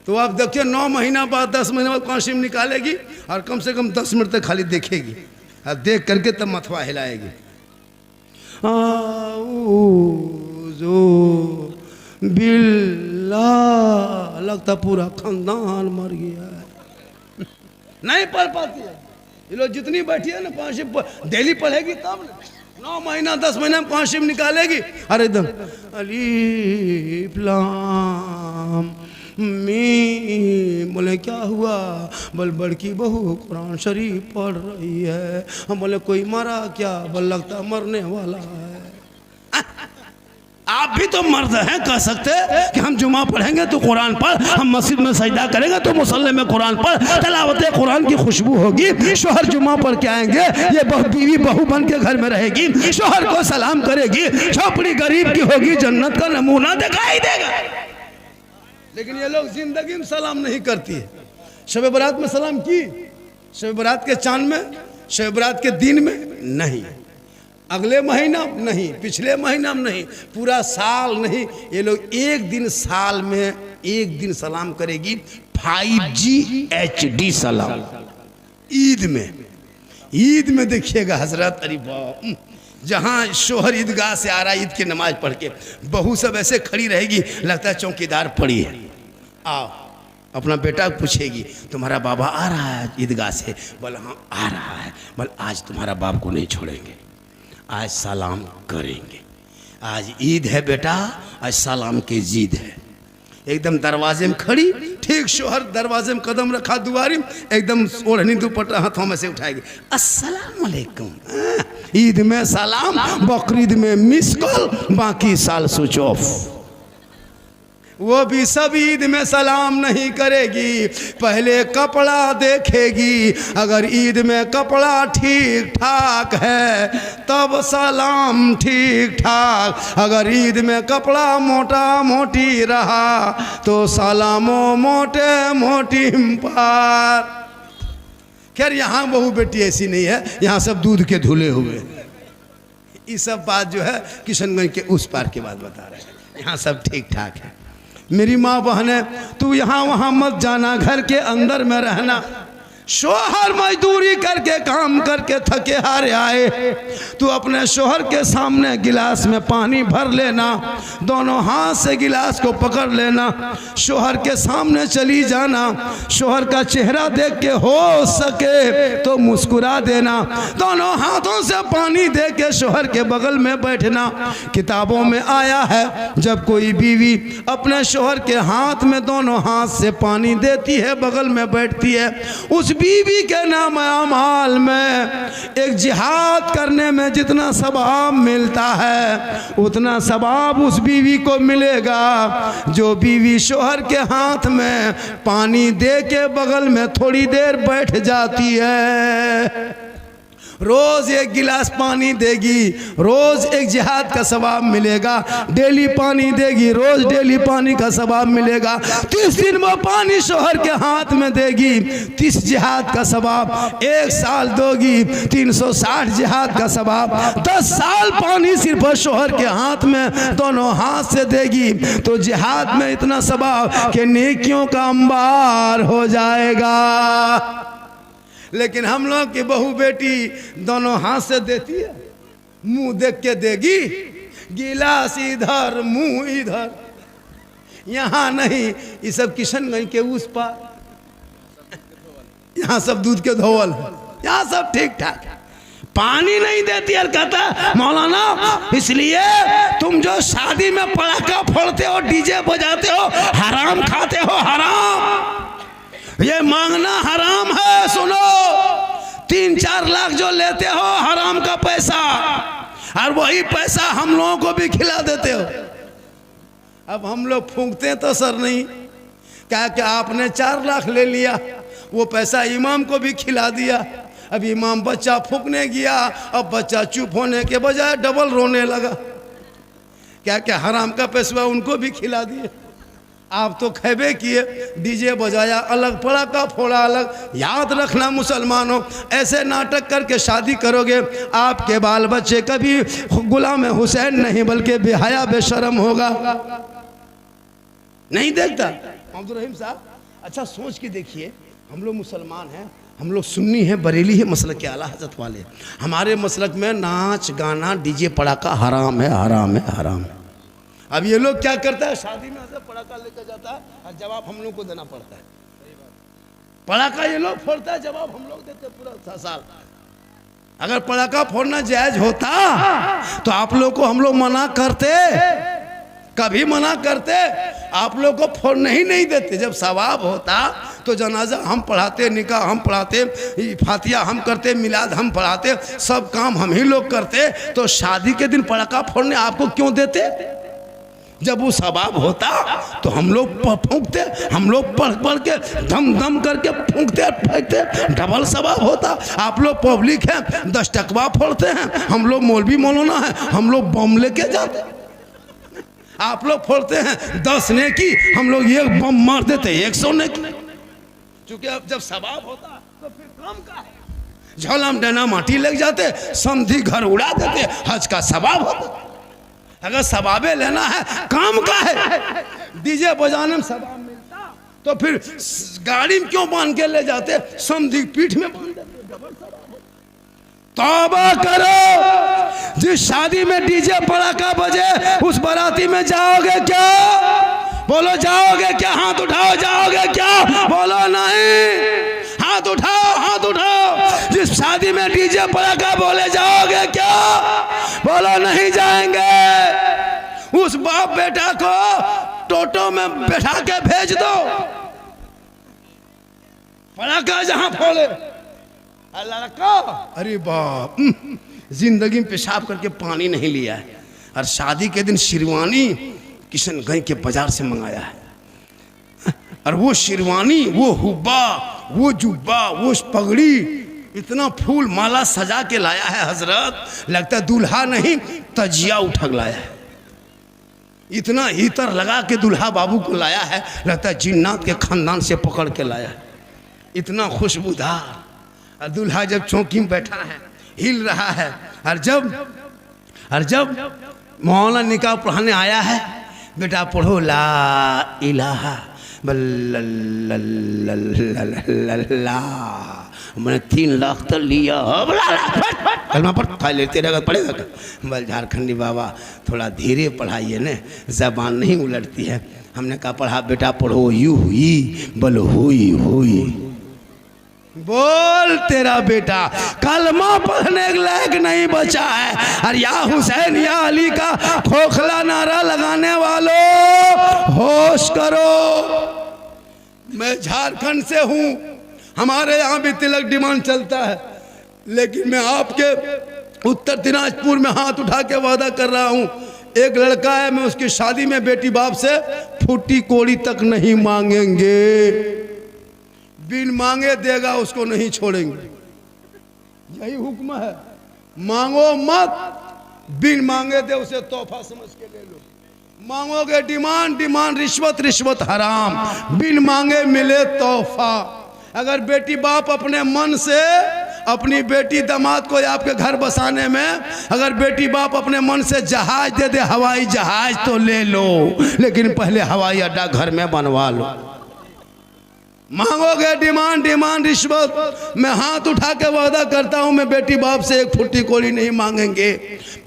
तो आप देखिए 9 महीना बाद 10 महीना बाद कुरान शरीफ निकालेगी और कम से कम 10 मिनट तक खाली देखेगी, और देख करके तब मथवा हिलाएगी। बिल्लाह, लगता पूरा खानदान मर गया है। नहीं पढ़ पाती है ये लोग, जितनी बैठी है ना कुरान शरीफ डेली पढ़ेगी तब ना। 9 महीना 10 महीना में कुरान शरीफ निकालेगी, अरे एकदम अलीफ लाम मीम। बोले क्या हुआ? बोल बड़की बहू कुरान शरीफ पढ़ रही है। हम बोले कोई मरा क्या? बोल लगता मरने वाला है। आप भी तो मर्द हैं, कह सकते कि हम जुमा पढ़ेंगे तो कुरान पढ़, हम मस्जिद में सजदा करेंगे तो मुसल्ले में कुरान पढ़, तिलावत कुरान की खुशबू होगी, शोहर जुमा पढ़ के आएंगे, ये बीवी बहू बन के घर में रहेगी, शोहर को सलाम करेगी, झोपड़ी गरीब की होगी, जन्नत का नमूना दिखाई देगा। लेकिन ये लोग जिंदगी में सलाम नहीं करती है। शब बरात में सलाम की, शब बरात के चांद में, शब बरात के दिन में नहीं, अगले महीना नहीं, पिछले महीना में नहीं, पूरा साल नहीं। ये लोग एक दिन साल में एक दिन सलाम करेगी, 5G HD सलाम। ईद में, ईद में देखिएगा हजरत, अरे वाह, जहाँ शोहर ईदगाह से आ रहा है ईद की नमाज पढ़ के, बहू सब ऐसे खड़ी रहेगी, लगता है चौकीदार पड़ी है। आओ, अपना बेटा पूछेगी तुम्हारा बाबा आ रहा है ईदगाह से? बोला हाँ आ रहा है। बोल आज तुम्हारा बाप को नहीं छोड़ेंगे, आज सलाम करेंगे, आज ईद है बेटा, आज सलाम की जीद है। एकदम दरवाजे में खड़ी, ठीक शोहर दरवाजे में कदम रखा दुआरी, एकदम ओढ़नी दुपट्टा हाथों में से उठाएगी, अस्सलाम वालेकुम। ईद में सलाम, बकरीद में मिस कॉल, बाकी साल स्विच ऑफ। वो भी सब ईद में सलाम नहीं करेगी, पहले कपड़ा देखेगी, अगर ईद में कपड़ा ठीक ठाक है तब सलाम ठीक ठाक, अगर ईद में कपड़ा मोटा मोटी रहा तो सलामो मोटे मोटी पार। खैर यहाँ बहू बेटी ऐसी नहीं है, यहाँ सब दूध के धुले हुए। ये सब बात जो है किशनगंज के उस पार की बात बता रहे हैं, यहाँ सब ठीक ठाक है। मेरी माँ बहने, तू यहाँ वहाँ मत जाना, घर के अंदर में रहना। शोहर मजदूरी करके काम करके थके हारे आए, तू अपने शोहर के सामने गिलास में पानी भर लेना, दोनों हाथ से गिलास को पकड़ लेना, शोहर के सामने चली जाना, शोहर का चेहरा देख के हो सके तो मुस्कुरा देना, दोनों हाथों से पानी दे के शोहर के बगल में बैठना। किताबों में आया है जब कोई बीवी अपने शोहर के हाथ में दोनों हाथ से पानी देती है, बगल में बैठती है, उस बीवी के नाम अमाल में एक जिहाद करने में जितना सवाब मिलता है उतना सवाब उस बीवी को मिलेगा जो बीवी शोहर के हाथ में पानी दे के बगल में थोड़ी देर बैठ जाती है। रोज एक गिलास पानी देगी, रोज एक जिहाद का सवाब मिलेगा। डेली पानी देगी, रोज डेली पानी का सवाब मिलेगा। 30 दिन वो पानी शोहर के हाथ में देगी, 30 जिहाद का सवाब। 1 साल दोगी, 360 जिहाद का सवाब। 10 साल पानी सिर्फ शोहर के हाथ में दोनों हाथ से देगी तो जिहाद में इतना सवाब कि नेकियों का अंबार हो जाएगा। लेकिन हम लोग की बहू बेटी दोनों हाथ से देती है, मुंह देख के देगी, गिलास इधर मुंह इधर, यहाँ नहीं। ये सब किशनगंज के उस पार, यहाँ सब दूध के धोवल है, यहाँ सब ठीक ठाक है। पानी नहीं देती और कहता मौलाना इसलिए तुम जो शादी में पटाखा फोड़ते हो, डीजे बजाते हो, हराम खाते हो, हराम, ये मांगना हराम है। सुनो, 3-4 लाख जो लेते हो हराम का पैसा, और वही पैसा हम लोगों को भी खिला देते हो। अब हम लोग फूंकते तो सर नहीं, क्या कि आपने 4 लाख ले लिया, वो पैसा इमाम को भी खिला दिया। अब इमाम बच्चा फूंकने गया, अब बच्चा चुप होने के बजाय डबल रोने लगा, क्या क्या हराम का पैसा उनको भी खिला दिए। आप तो खैबे किए, डीजे बजाया अलग, पटाखा फोड़ा अलग। याद रखना मुसलमानों, ऐसे नाटक करके शादी करोगे आपके बाल बच्चे कभी गुलाम हुसैन नहीं बल्कि बेहया बेशरम होगा। नहीं देखता अब्दुल रहीम साहब? अच्छा सोच के देखिए, हम लोग मुसलमान हैं, हम लोग सुन्नी हैं, बरेली है, मसलक के आला हजरत वाले। हमारे मसलक में नाच गाना डीजे पटाखा हराम है, हराम है, हराम है। अब ये लोग क्या करता है, शादी में ऐसे पटाखा लेकर जाता है और जवाब हम लोग को देना पड़ता है। पटाखा ये लोग फोड़ता है, जवाब हम लोग देते पूरा साल। अगर पटाखा फोड़ना जायज होता तो आप लोग को हम लोग मना करते, कभी मना करते? आप लोग को फोड़ने ही नहीं देते। जब सवाब होता तो जनाजा हम पढ़ाते, निकाह हम पढ़ाते, फातिया हम करते, मिलाद हम पढ़ाते, सब काम हम ही लोग करते, तो शादी के दिन पटाखा फोड़ने आपको क्यों देते? जब वो सबाब होता तो हम लोग फूंकते, हम लोग पढ़ पढ़ के धम धम करके फूंकते फेंकते, डबल सबाब होता। आप लोग पब्लिक हैं 10 टकवा फोड़ते हैं, हम लोग मौलवी मौलाना है, हम लोग बम लेके जाते। आप लोग फोड़ते हैं 10 नेकी, हम लोग एक बम मार देते 100 नेकी। क्योंकि अब जब सबाब होता तो फिर काम का है, झोलम डना माटी लग जाते, समधी घर उड़ा देते, हज का सबाब होता। अगर सबाबे लेना है काम का है, डीजे बजाने में सबाब मिलता तो फिर गाड़ी में क्यों बांध के ले जाते, समधी पीठ में बांध देते, डबल सबाब होता। तौबा करो, जिस शादी में डीजे पड़ाका बजे उस बाराती में जाओगे क्या? बोलो जाओगे क्या? हाथ उठाओ, जाओगे क्या? बोलो नहीं। हाथ उठाओ, हाथ उठाओ। जिस शादी में डीजे पड़ाका बोले जाओगे क्या? बोलो नहीं जाएंगे। उस बाप बेटा को टोटो में बैठा के भेज दो, पड़ाका जहां फोड़े। लड़का अरे बाप, जिंदगी में पेशाब करके पानी नहीं लिया है, और शादी के दिन शेरवानी किशनगंज के बाजार से मंगाया है। और वो शेरवानी, वो हुब्बा, वो जुब्बा, वो पगड़ी, इतना फूल माला सजा के लाया है हजरत, लगता है दूल्हा नहीं तजिया उठक लाया है। इतना इतर लगा के दूल्हा बाबू को लाया है, लगता है जिन्नात के खानदान से पकड़ के लाया है। इतना खुशबूदार। और दूल्हा जब चौकी में बैठा है, हिल रहा है, और जब मौलाना निकाह पढ़ाने आया है, बेटा पढ़ो ला इलाहा बल्ला, मैंने 3 लाख तो लिया, कलमा पर लेते रहेगा, पढ़ेगा। बल झारखंडी बाबा थोड़ा धीरे पढ़ाइए न, जबान नहीं उलटती है। हमने कहा पढ़ा बेटा पढ़ो, यू हुई बल हुई हुई। बोल तेरा बेटा कलमा पढ़ने के लायक नहीं बचा है। और या हुसैन या अली का खोखला नारा लगाने वालों होश करो। मैं झारखंड से हूँ, हमारे यहाँ भी तिलक डिमांड चलता है, लेकिन मैं आपके उत्तर दिनाजपुर में हाथ उठा के वादा कर रहा हूँ, एक लड़का है, मैं उसकी शादी में बेटी बाप से फूटी कोड़ी तक नहीं मांगेंगे। बिन मांगे देगा उसको नहीं छोड़ेंगे, यही हुक्म है। मांगो मत, बिन मांगे दे उसे तोहफा समझ के ले लो। मांगोगे डिमांड, डिमांड रिश्वत, रिश्वत हराम। बिन मांगे मिले तोहफा। अगर बेटी बाप अपने मन से अपनी बेटी दामाद को आपके घर बसाने में, अगर बेटी बाप अपने मन से जहाज दे दे, हवाई जहाज तो ले लो, लेकिन पहले हवाई अड्डा घर में बनवा लो। मांगोगे डिमांड, डिमांड रिश्वत। मैं हाथ उठा के वादा करता हूं, मैं बेटी बाप से एक फुट्टी कोड़ी नहीं मांगेंगे।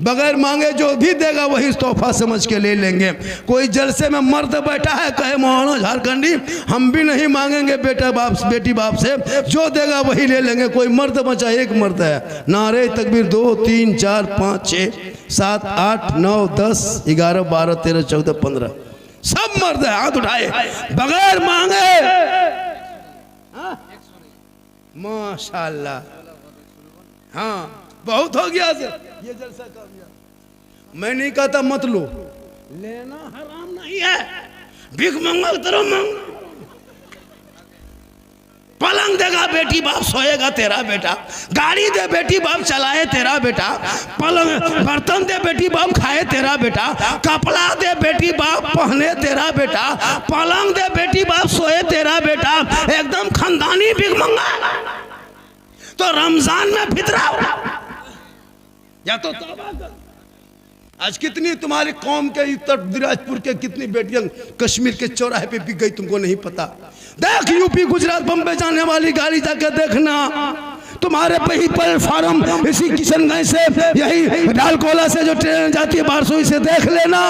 बगैर मांगे जो भी देगा वही तोहफा समझ के ले लेंगे। कोई जलसे में मर्द बैठा है, कहे मौलाना झारखंडी हम भी नहीं मांगेंगे बेटा बाप बेटी बाप से, जो देगा वही ले लेंगे। कोई मर्द बचा, एक मर्द है। नारे तकबीर 2 3 4 5 6 7 8 9 10 11 12 13 14 15 सब मर्द है, हाथ उठाए बगैर मांगे। माशाल्लाह, हाँ बहुत हो गया सर, ये जलसा कर दिया। मैं नहीं कहता मत लो, लेना हराम नहीं है। भीख मांगो तरह मांगो। पलंग देगा बेटी बाप सोएगा तेरा बेटा, गाड़ी दे बेटी बाप चलाए तेरा बेटा, पलंग बर्तन दे बेटी बाप खाए तेरा बेटा, कपड़ा दे बेटी बाप पहने तेरा बेटा, पलंग दे बेटी बाप सोए तेरा बेटा, एकदम खानदानी भीख मंगा। तो रमजान में फितरा या तो तौबा कर। आज कितनी तुम्हारी कौम के उत्तर दिनाजपुर के कितनी बेटियां कश्मीर के चौराहे पे बिक गई, तुमको नहीं पता। देख यूपी गुजरात बम्बे जाने वाली गाड़ी जाकर देखना, तुम्हारे पे ही प्लेटफार्म इसी किशनगंज से, यही डालकोला से जो ट्रेन जाती है बारसोई से देख लेना।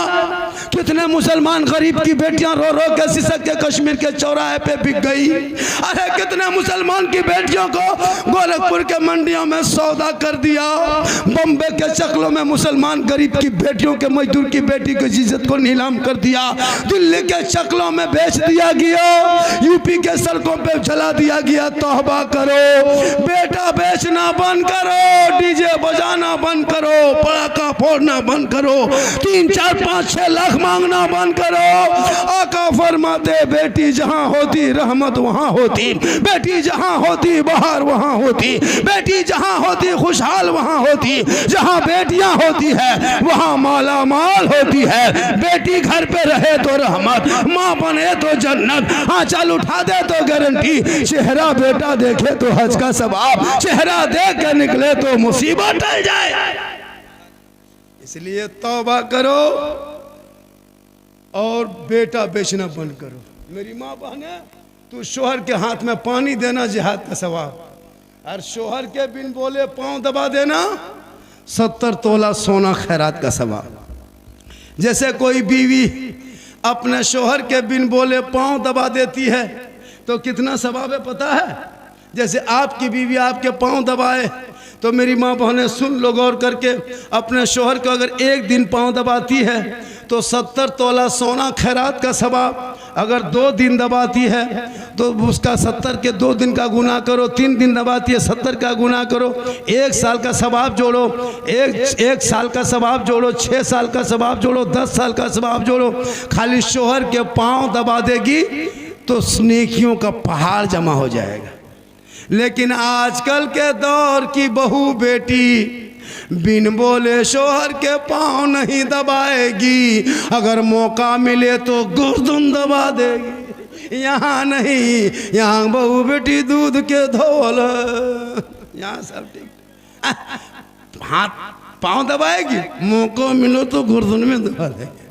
कितने मुसलमान गरीब की बेटियां रो रो के सिसक के कश्मीर के चौराहे पे बिक गई। अरे कितने मुसलमान की बेटियों को गोरखपुर के मंडियों में सौदा कर दिया। बम्बे के चकलों में मुसलमान गरीब की बेटियों के, मजदूर की बेटी की इज्जत को नीलाम कर दिया। दिल्ली के चकलों में बेच दिया गया, यूपी के सड़कों पे जला दिया गया। तौबा करो, बेटा बेचना बंद करो, डीजे बजाना बंद करो, पड़ाका छोड़ना बंद करो, 3, 4, 5, 6 लाख मांगना बंद करो। आका फरमाते बेटी जहां होती रहमत वहां होती, बेटी जहां होती बहार वहां होती, बेटी जहां होती खुशहाल वहां होती, जहां बेटियां होती है वहां माला माल होती है। बेटी घर पे रहे तो रहमत, माँ बने तो जन्नत, आंचल उठा दे तो गारंटी, चेहरा बेटा देखे तो हज का सवाब, चेहरा देख के निकले तो मुसीबत टल जाए। इसलिए तौबा करो और बेटा बेचना बंद करो। मेरी माँ बहने, तू शोहर के हाथ में पानी देना जिहाद का सवाब, और शोहर के बिन बोले पांव दबा देना 70 तोला सोना खैरात का सवाब। जैसे कोई बीवी अपने शोहर के बिन बोले पांव दबा देती है तो कितना सवाब है पता है? जैसे आपकी बीवी आपके पांव दबाए तो मेरी माँ बहनें सुन लो गौर करके, अपने शोहर को अगर एक दिन पांव दबाती है तो 70 तोला सोना खैरात का सवाब। अगर 2 दिन दबाती है तो उसका 70 के 2 दिन का गुना करो, 3 दिन दबाती है 70 का गुना करो, 1 साल का सवाब जोड़ो, एक साल का सवाब जोड़ो, 6 साल का सवाब जोड़ो, 10 साल का सवाब जोड़ो। खाली शोहर के पांव दबा देगी तो नेकियों का पहाड़ जमा हो जाएगा। लेकिन आजकल के दौर की बहू बेटी बिन बोले शोहर के पांव नहीं दबाएगी, अगर मौका मिले तो गर्दन दबा देगी। यहाँ नहीं, यहाँ बहू बेटी दूध के धोल, यहाँ सब ठीक, हाथ पांव दबाएगी, मौका मिलो तो गर्दन में दबा देगी।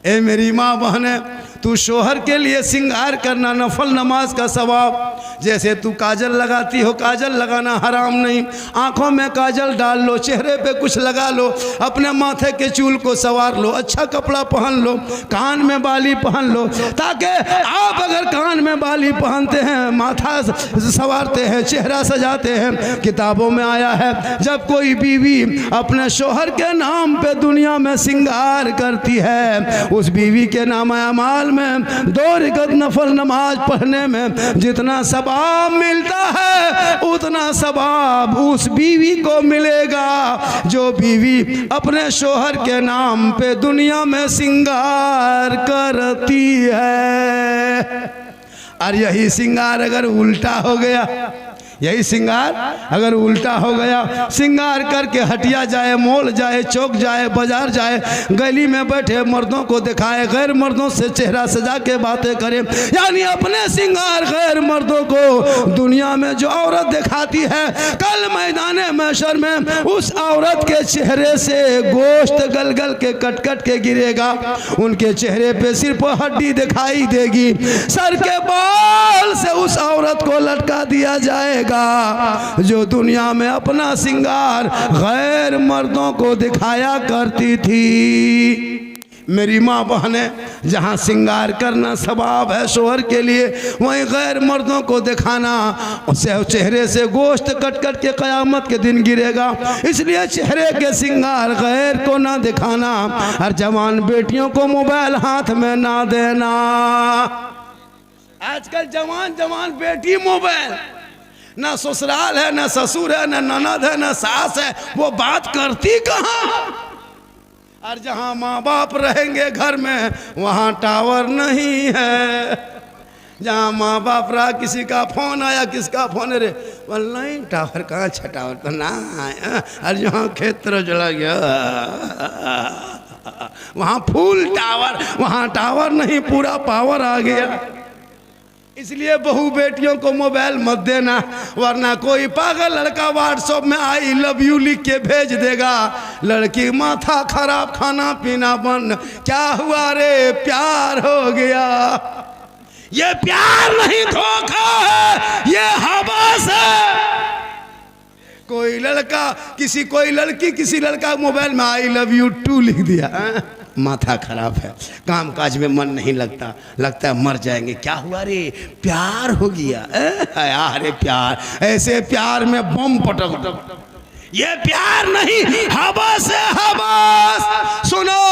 ए मेरी माँ बहने, तू शोहर के लिए सिंगार करना नफल नमाज का सवाब। जैसे तू काजल लगाती हो, काजल लगाना हराम नहीं, आंखों में काजल डाल लो, चेहरे पे कुछ लगा लो, अपने माथे के चूल को संवार लो, अच्छा कपड़ा पहन लो, कान में बाली पहन लो, ताकि आप अगर कान में बाली पहनते हैं, माथा संवारते हैं, चेहरा सजाते हैं, किताबों में आया है जब कोई बीवी अपने शोहर के नाम पे दुनिया में सिंगार करती है, उस बीवी के नाम अमाल में 2 रकात नफल नमाज पढ़ने में जितना सवाब मिलता है उतना सवाब उस बीवी को मिलेगा जो बीवी अपने शोहर के नाम पे दुनिया में सिंगार करती है। और यही सिंगार अगर उल्टा हो गया, यही सिंगार अगर उल्टा हो गया, सिंगार करके हटिया जाए, मॉल जाए, चौक जाए, बाजार जाए, गली में बैठे मर्दों को दिखाए, गैर मर्दों से चेहरा सजा के बातें करे, यानी अपने सिंगार गैर मर्दों को दुनिया में जो औरत दिखाती है, कल मैदाने महशर में उस औरत के चेहरे से गोश्त गल गल के कट कट के गिरेगा, उनके चेहरे पे सिर्फ हड्डी दिखाई देगी, सर के बाल से उस औरत को लटका दिया जाएगा जो दुनिया में अपना सिंगार गैर मर्दों को दिखाया करती थी। मेरी माँ बहने, जहाँ सिंगार करना सवाब है शोहर के लिए, वहीं गैर मर्दों को दिखाना उससे चेहरे से गोश्त कट कट के क़यामत के दिन गिरेगा। इसलिए चेहरे के सिंगार गैर को ना दिखाना, और जवान बेटियों को मोबाइल हाथ में ना देना। आजकल जवान जवान बेटी मोबाइल, ना ससुराल है, ना ससुर है, ना ननद है, ना सास है, वो बात करती कहाँ? और जहाँ माँ बाप रहेंगे घर में वहाँ टावर नहीं है। जहाँ माँ बाप रहा, किसी का फोन आया, किसका फोन है रे, बोल नहीं टावर कहाँ, अच्छा टावर तो ना आया। और जहाँ खेत तरफ चला गया वहाँ फुल टावर, वहाँ टावर नहीं, पूरा पावर आ गया। इसलिए बहू बेटियों को मोबाइल मत देना, वरना कोई पागल लड़का व्हाट्सएप में आई लव यू लिख के भेज देगा, लड़की माथा खराब, खाना पीना बंद, क्या हुआ रे प्यार हो गया। ये प्यार नहीं, धोखा है, ये हवस है। कोई लड़का कोई लड़की किसी लड़का मोबाइल में आई लव यू टू लिख दिया, माथा खराब है, काम काज में मन नहीं लगता है मर जाएंगे। क्या हुआ रे, प्यार हो गया। अरे प्यार, ऐसे प्यार में बम पटक, ये प्यार नहीं, हवस है हवस। सुनो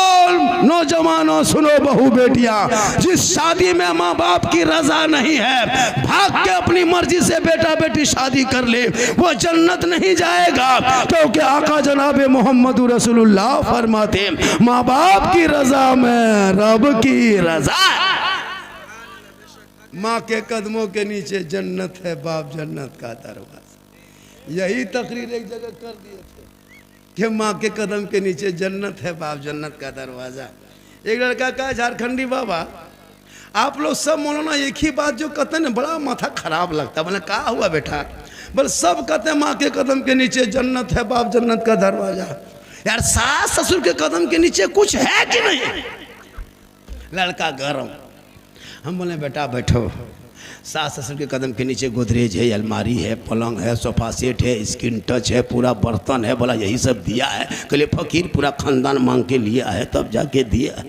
नौजवानों, सुनो बहू बेटियां, जिस शादी में माँ बाप की रजा नहीं है, भाग के अपनी मर्जी से बेटा बेटी शादी कर ले, वो जन्नत नहीं जाएगा। क्योंकि आका जनाब मोहम्मद रसूलुल्लाह फरमाते, माँ बाप की रजा में रब की रजा। माँ के कदमों के नीचे जन्नत है, बाप जन्नत का दरवाजा। यही तकरीर एक जगह कर दिए थे कि माँ के कदम के नीचे जन्नत है, बाप जन्नत का दरवाजा। एक लड़का कहा, झारखंडी बाबा आप लोग सब मौलाना एक ही बात जो कहते हैं ना, बड़ा माथा खराब लगता। बोले कहा हुआ बेटा? बोले सब कहते हैं माँ के कदम के नीचे जन्नत है, बाप जन्नत का दरवाजा। यार सास ससुर के कदम के नीचे कुछ है कि नहीं? लड़का गरम। हम बोले बेटा बैठो, सास ससुर के कदम के नीचे गोदरेज है, अलमारी है, पलंग है, सोफा सेट है, स्किन टच है, पूरा बर्तन है। बोला यही सब दिया है? कहले फकीर पूरा खानदान मांग के लिया है तब जाके दिया है।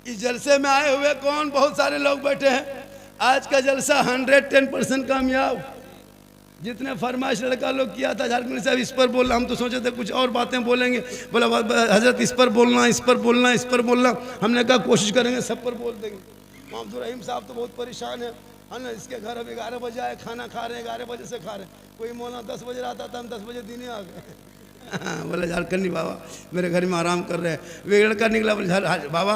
इस जलसे में आए हुए कौन? बहुत सारे लोग बैठे हैं। आज का जलसा 110% कामयाब। जितने फरमाइश लड़का लोग किया था, झारखंड साहब इस पर बोलना, हम तो सोचे थे कुछ और बातें बोलेंगे। बोला हजरत इस पर बोलना, इस पर बोलना, इस पर बोलना। हमने कहा कोशिश करेंगे सब पर बोल देंगे। मोहम्मद रहीम साहब तो बहुत परेशान है ना। इसके घर अब 11 बजे आए, खाना खा रहे हैं, 11 बजे से खा रहे हैं। कोई मौलाना 10 बजे आता था, हम 10 बजे दिन आ गए। बोले झारखंडी बाबा मेरे घर में आराम कर रहे हैं। वे लड़का निकला, बोले बाबा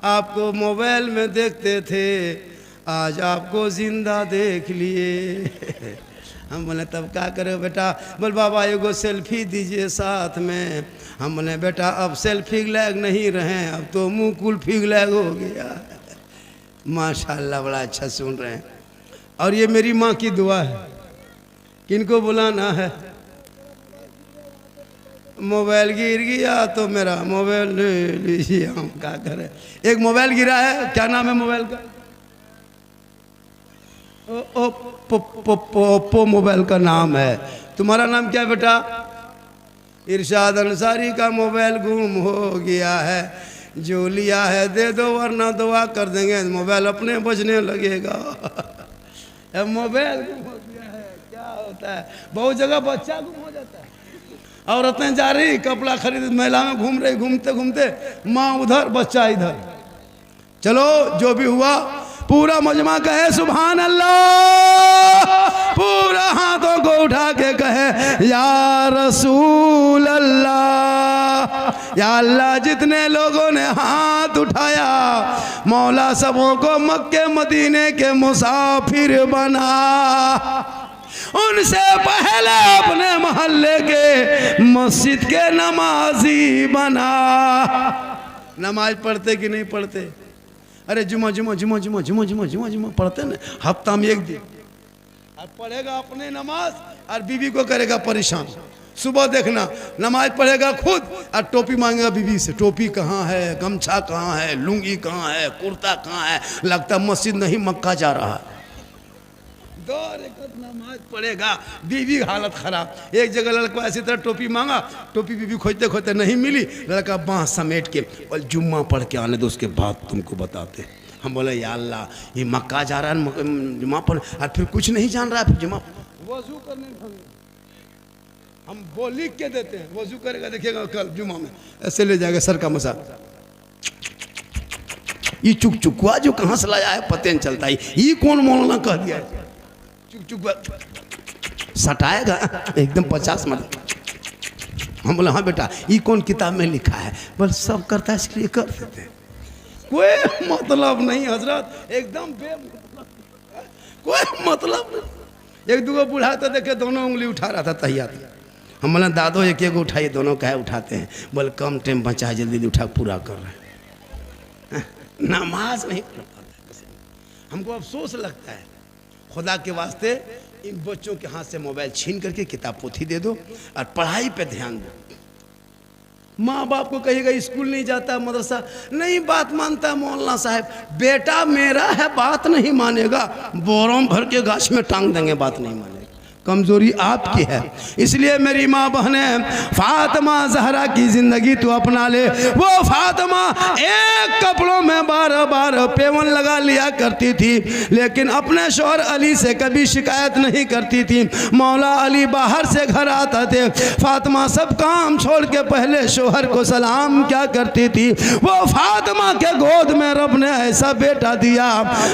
आपको मोबाइल में देखते थे, आज आपको जिंदा देख लिए। हम बोले तब क्या करे बेटा? बोल बाबा एगो सेल्फी दीजिए साथ में। हम बोले बेटा अब सेल्फी लैग नहीं रहे, अब तो मुँह कुल्फी लैग हो गया। माशाल्लाह बड़ा अच्छा सुन रहे हैं। और ये मेरी माँ की दुआ है। किनको बुलाना है? मोबाइल गिर गया तो मेरा मोबाइल ले लीजिए। हम क्या करें? एक मोबाइल गिरा है, क्या नाम है मोबाइल का? ओप्पो मोबाइल का नाम है। तुम्हारा नाम क्या बेटा? इरशाद अंसारी का मोबाइल गुम हो गया है, जो लिया है दे दो वरना दुआ कर देंगे, मोबाइल अपने बजने लगेगा। मोबाइल गुम हो गया है, क्या होता है? बहुत जगह बच्चा गुम हो जाता है। औरतें जा रही कपड़ा खरीद, मेला में घूम रही, घूमते घूमते माँ उधर बच्चा इधर। चलो जो भी हुआ, पूरा मजमा कहे सुभान अल्लाह। पूरा हाथों को उठा के कहे या रसूल अल्लाह। या अल्लाह जितने लोगों ने हाथ उठाया, मौला सबों को मक्के मदीने के मुसाफिर बना। उनसे पहले अपने मोहल्ले के मस्जिद के नमाजी बना। नमाज पढ़ते कि नहीं पढ़ते? अरे जुमा जुमा जुमा जुमा जुमा जुमा जुमा जुमा पढ़ते ना, हफ्ता में एक दिन। और पढ़ेगा अपने नमाज और बीवी को करेगा परेशान। सुबह देखना नमाज पढ़ेगा खुद और टोपी मांगेगा बीवी से। टोपी कहाँ है, गमछा कहाँ है, लुंगी कहाँ है, कुर्ता कहाँ है? लगता मस्जिद नहीं मक्का जा रहा है। 2 रकात नमाज पढ़ेगा, बीवी हालत खराब। एक जगह लड़का ऐसी तरह टोपी मांगा, टोपी बीवी खोजते खोजते नहीं मिली। लड़का बाँह समेट के और जुम्मा पढ़ के आने दो, उसके बाद तुमको बताते। हम बोले या अल्लाह ये मक्का जा रहा है, जुम्मा पढ़, और फिर कुछ नहीं जान रहा है। फिर जुम्मा वजू करने हम वो लिख के देते हैं, वजू करेगा देखिएगा कल जुम्मा में ऐसे ले जाएगा सर का मसा। ये चुक चुकुआ जो कहाँ से लाया है पता नहीं चलता। ये कौन मौलाना कह दिया है? सटाएगा एकदम 50 मिनट। हम बोले हाँ बेटा ये कौन किताब में लिखा है? बोल सब करता है इसलिए कर देते हैं। कोई मतलब नहीं हजरत, एकदम बेमतलब, कोई मतलब नहीं। एक दूगो बूढ़ा तो देखे दोनों उंगली उठा रहा था तहियात। हम बोले दादो एक एक उठाइए, दोनों कहे उठाते हैं। बोले कम टाइम बचा है, जल्दी उठा पूरा कर रहे हैं। नमाज नहीं पढ़ पाते। हमको अफसोस लगता है। खुदा के वास्ते इन बच्चों के हाथ से मोबाइल छीन करके किताब पोथी दे दो और पढ़ाई पे ध्यान दो। माँ बाप को कहिएगा स्कूल नहीं जाता, मदरसा नहीं, बात मानता है मौलाना साहब। बेटा मेरा है, बात नहीं मानेगा, बोरों भर के गाछ में टांग देंगे, बात नहीं मानेगा। कमजोरी आपकी है। इसलिए मेरी माँ बहने, फातिमा जहरा की जिंदगी तू अपना ले। वो फातिमा एक कपड़ों में 12 पेवन लगा लिया करती थी, लेकिन अपने शौहर अली से कभी शिकायत नहीं करती थी। मौला अली बाहर से घर आते थे, फातिमा सब काम छोड़ के पहले शौहर को सलाम क्या करती थी। वो फातिमा के गोद में रब ने ऐसा बेटा दिया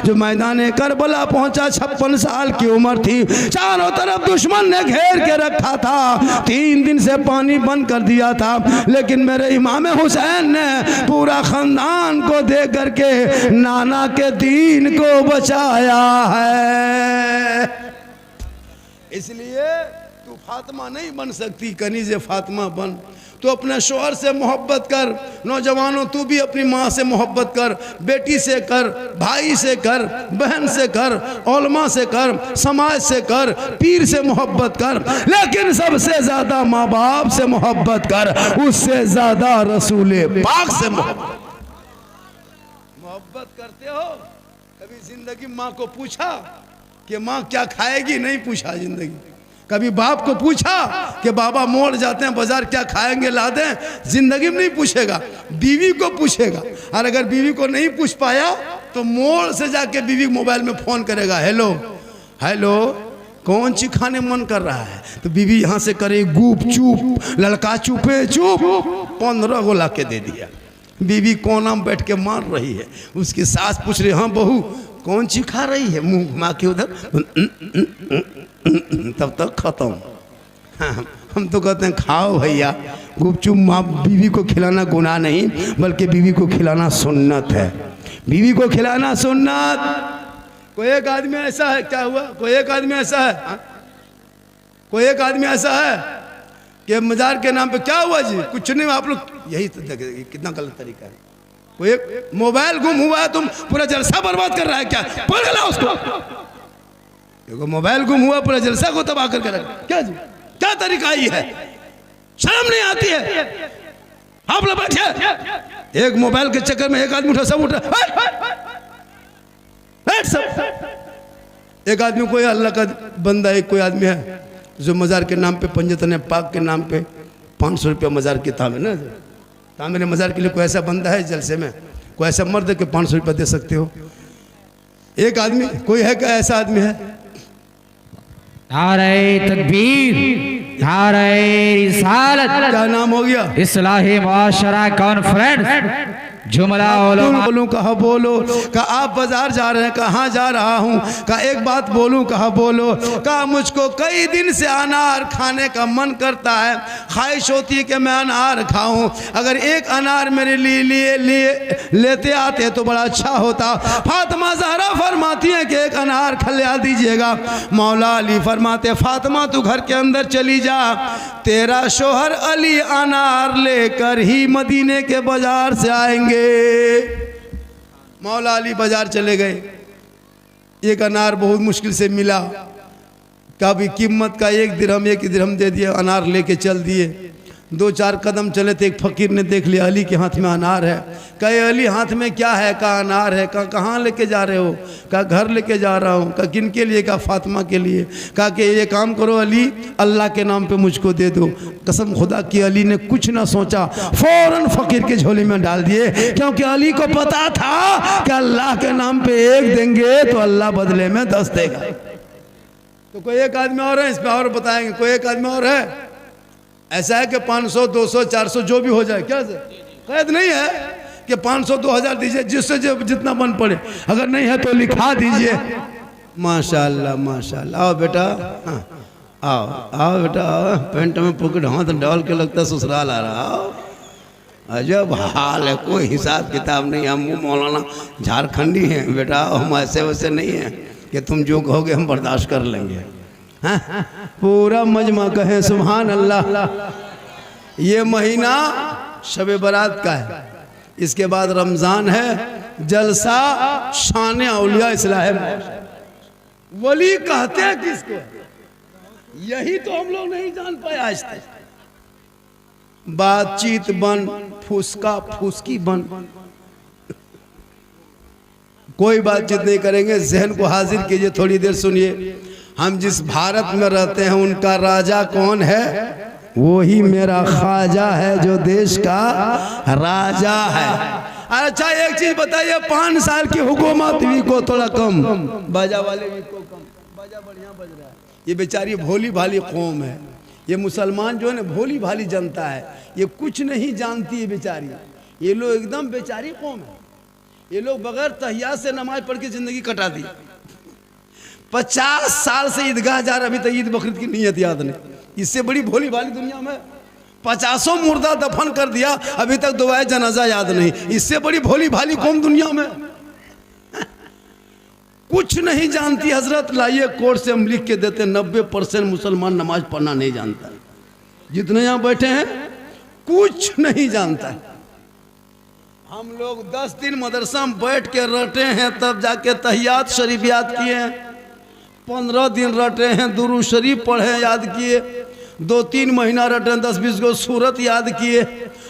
जो मैदान करबला पहुंचा, 56 साल की उम्र थी। चारों तरफ दुश्मन ने घेर के रखा था, 3 दिन से पानी बंद कर दिया था, लेकिन मेरे इमाम हुसैन ने पूरा खानदान को दे करके नाना के दीन को बचाया है। इसलिए तू फातिमा नहीं बन सकती, कनीज़े फातिमा बन। तो अपने शौहर से मोहब्बत कर। नौजवानों, तू भी अपनी माँ से मोहब्बत कर, बेटी से कर, भाई से कर, बहन से कर, उलमा से कर, समाज से कर, पीर से मोहब्बत कर, लेकिन सबसे ज़्यादा माँ बाप से मोहब्बत कर, उससे ज़्यादा रसूले पाक से मोहब्बत करते हो। कभी जिंदगी माँ को पूछा कि माँ क्या खाएगी? नहीं पूछा जिंदगी। कभी बाप को पूछा कि बाबा मोड़ जाते हैं बाजार, क्या खाएंगे ला दें? जिंदगी में नहीं पूछेगा, बीवी को पूछेगा। और अगर बीवी को नहीं पूछ पाया तो मोड़ से जाके बीवी मोबाइल में फोन करेगा, हेलो हेलो कौन सी खाने मन कर रहा है? तो बीवी यहाँ से करे गुप चुप, लड़का चुपे चुप, 15 को ला के दे दिया। बीवी कोना में बैठ के मार रही है, उसकी सास पूछ रही, हाँ बहू कौन सी खा रही है? मुंह घुमा के उधर, तब तक खत्म। हाँ, हम तो कहते हैं खाओ भैया गुपचुप। माँ बीवी को खिलाना गुनाह नहीं, बल्कि बीवी को खिलाना सुन्नत है। बीवी को खिलाना सुन्नत। कोई एक आदमी ऐसा है, क्या हुआ? कोई एक आदमी ऐसा है, कोई एक आदमी ऐसा है कि मजार के नाम पे क्या हुआ जी? कुछ नहीं, आप लोग यही तो देखें कितना गलत तरीका है। कोई एक मोबाइल गुम हुआ है, तुम पूरा जलसा बर्बाद कर रहा है क्या? पकड़ लो उसको। देखो मोबाइल गुम हुआ, पूरा जलसा को तबाह करके रख। क्या जी, क्या तरीका ये है? शर्म नहीं आती है? आप लोग बैठे, एक मोबाइल के चक्कर में एक आदमी उठा, सब उठा, सब। एक आदमी, कोई अल्लाह का बंदा, एक कोई आदमी है जो मजार के नाम पे, पंजतन पाक के नाम पे 500 रुपया मजार की तामे ना, तामे मजार के लिए कोई ऐसा बंदा है जलसे में, कोई ऐसा मर्द के 500 रुपया दे सकते हो? एक आदमी, कोई है क्या ऐसा आदमी है? नारे तकबीर, नारे रिसालत। क्या नाम हो गया? इस्लाही मुआशरा कॉन्फ्रेंस। जुमला बोलूं कहा बोलो, का आप बाजार जा रहे हैं? कहाँ जा रहा हूँ? का एक बात बोलूं? कहा बोलो। का मुझको कई दिन से अनार खाने का मन करता है, ख्वाहिश होती है कि मैं अनार खाऊं। अगर एक अनार मेरे लिए लेते आते तो बड़ा अच्छा होता। फातिमा ज़हरा फरमाती हैं कि एक अनार खिला दीजिएगा। मौला अली फरमाते, फातिमा तू घर के अंदर चली जा, तेरा शोहर अली अनार लेकर ही मदीने के बाजार से आएंगे। मौला अली बाजार चले गए, एक अनार बहुत मुश्किल से मिला। कभी कीमत का 1 दिरहम दे दिया, अनार लेके चल दिए। 2-4 कदम चले थे, एक फकीर ने देख लिया अली के हाथ में अनार है। कहे अली हाथ में क्या है? का अनार है। का कहाँ लेके जा रहे हो? का घर लेके जा रहा हूँ। का किन के लिए? का फातिमा के लिए। कहा कि ये काम करो अली, अल्लाह के नाम पे मुझको दे दो। कसम खुदा की अली ने कुछ ना सोचा, फौरन फकीर के झोली में डाल दिए, क्योंकि अली को पता था कि अल्लाह के नाम पे 1 देंगे तो अल्लाह बदले में 10 देगा। तो कोई एक आदमी और है, इस पर और बताएंगे। कोई एक आदमी और है ऐसा है कि 500, 200, 400 जो भी हो जाए, क्या कैद नहीं है कि 500, 2000 दीजिए, जिससे जितना बन पड़े। अगर नहीं है तो लिखा दीजिए। माशाल्लाह माशाल्लाह। आओ बेटा, हाँ आओ आओ बेटा, आओ। पेंट में पॉकेट हाथ डाल के लगता ससुराल आ रहा। आओ, अजब हाल है, कोई हिसाब किताब नहीं। हम मौलाना झारखंडी हैं बेटा, हम ऐसे वैसे नहीं हैं कि तुम जो कहोगे हम बर्दाश्त कर लेंगे। हाँ? पूरा मजमा कहे सुभान अल्लाह। ये महीना शब बारात का है, इसके बाद रमज़ान है, जलसा शान औलिया इस्लाह वली कहते हैं किसको? यही तो हम लोग नहीं जान पाए आज तक। बातचीत बन, फुसका फुसकी बन, कोई बातचीत नहीं करेंगे। जहन को हाजिर कीजिए, थोड़ी देर सुनिए। हम जिस भारत में रहते हैं उनका राजा कौन है? वही मेरा ख्वाजा है जो देश का राजा है। अच्छा एक चीज बताइए, 5 साल की हुकूमत भी को थोड़ा कम, बाजा वाले भी को कम, बाजा बढ़िया बज रहा है। ये बेचारी भोली भाली कौम है, ये मुसलमान जो है ना भोली भाली जनता है, ये कुछ नहीं जानती है बेचारी। ये लोग एकदम बेचारी कौम है, ये लोग बगैर तहियात से नमाज पढ़ के जिंदगी कटा दी। 50 साल से ईदगाह जा रहा, अभी तक ईद बकरीद की नीयत याद नहीं। इससे बड़ी भोली भाली दुनिया में 50 मुर्दा दफन कर दिया, अभी तक दुआए जनाजा याद नहीं। इससे बड़ी भोली भाली कौम दुनिया में कुछ नहीं जानती। हजरत लाइए कोर्ट से हम लिख के देते 90% मुसलमान नमाज पढ़ना नहीं जानता। जितने यहाँ बैठे हैं कुछ नहीं जानता। हम लोग 10 दिन मदरसा में बैठ के रटे हैं, तब जाके तहियात शरीफ याद किए हैं। 15 दिन रटे हैं, दुरूद शरीफ पढ़े याद किए। 2-3 महीना रटे, 10-20 गो सूरत याद किए।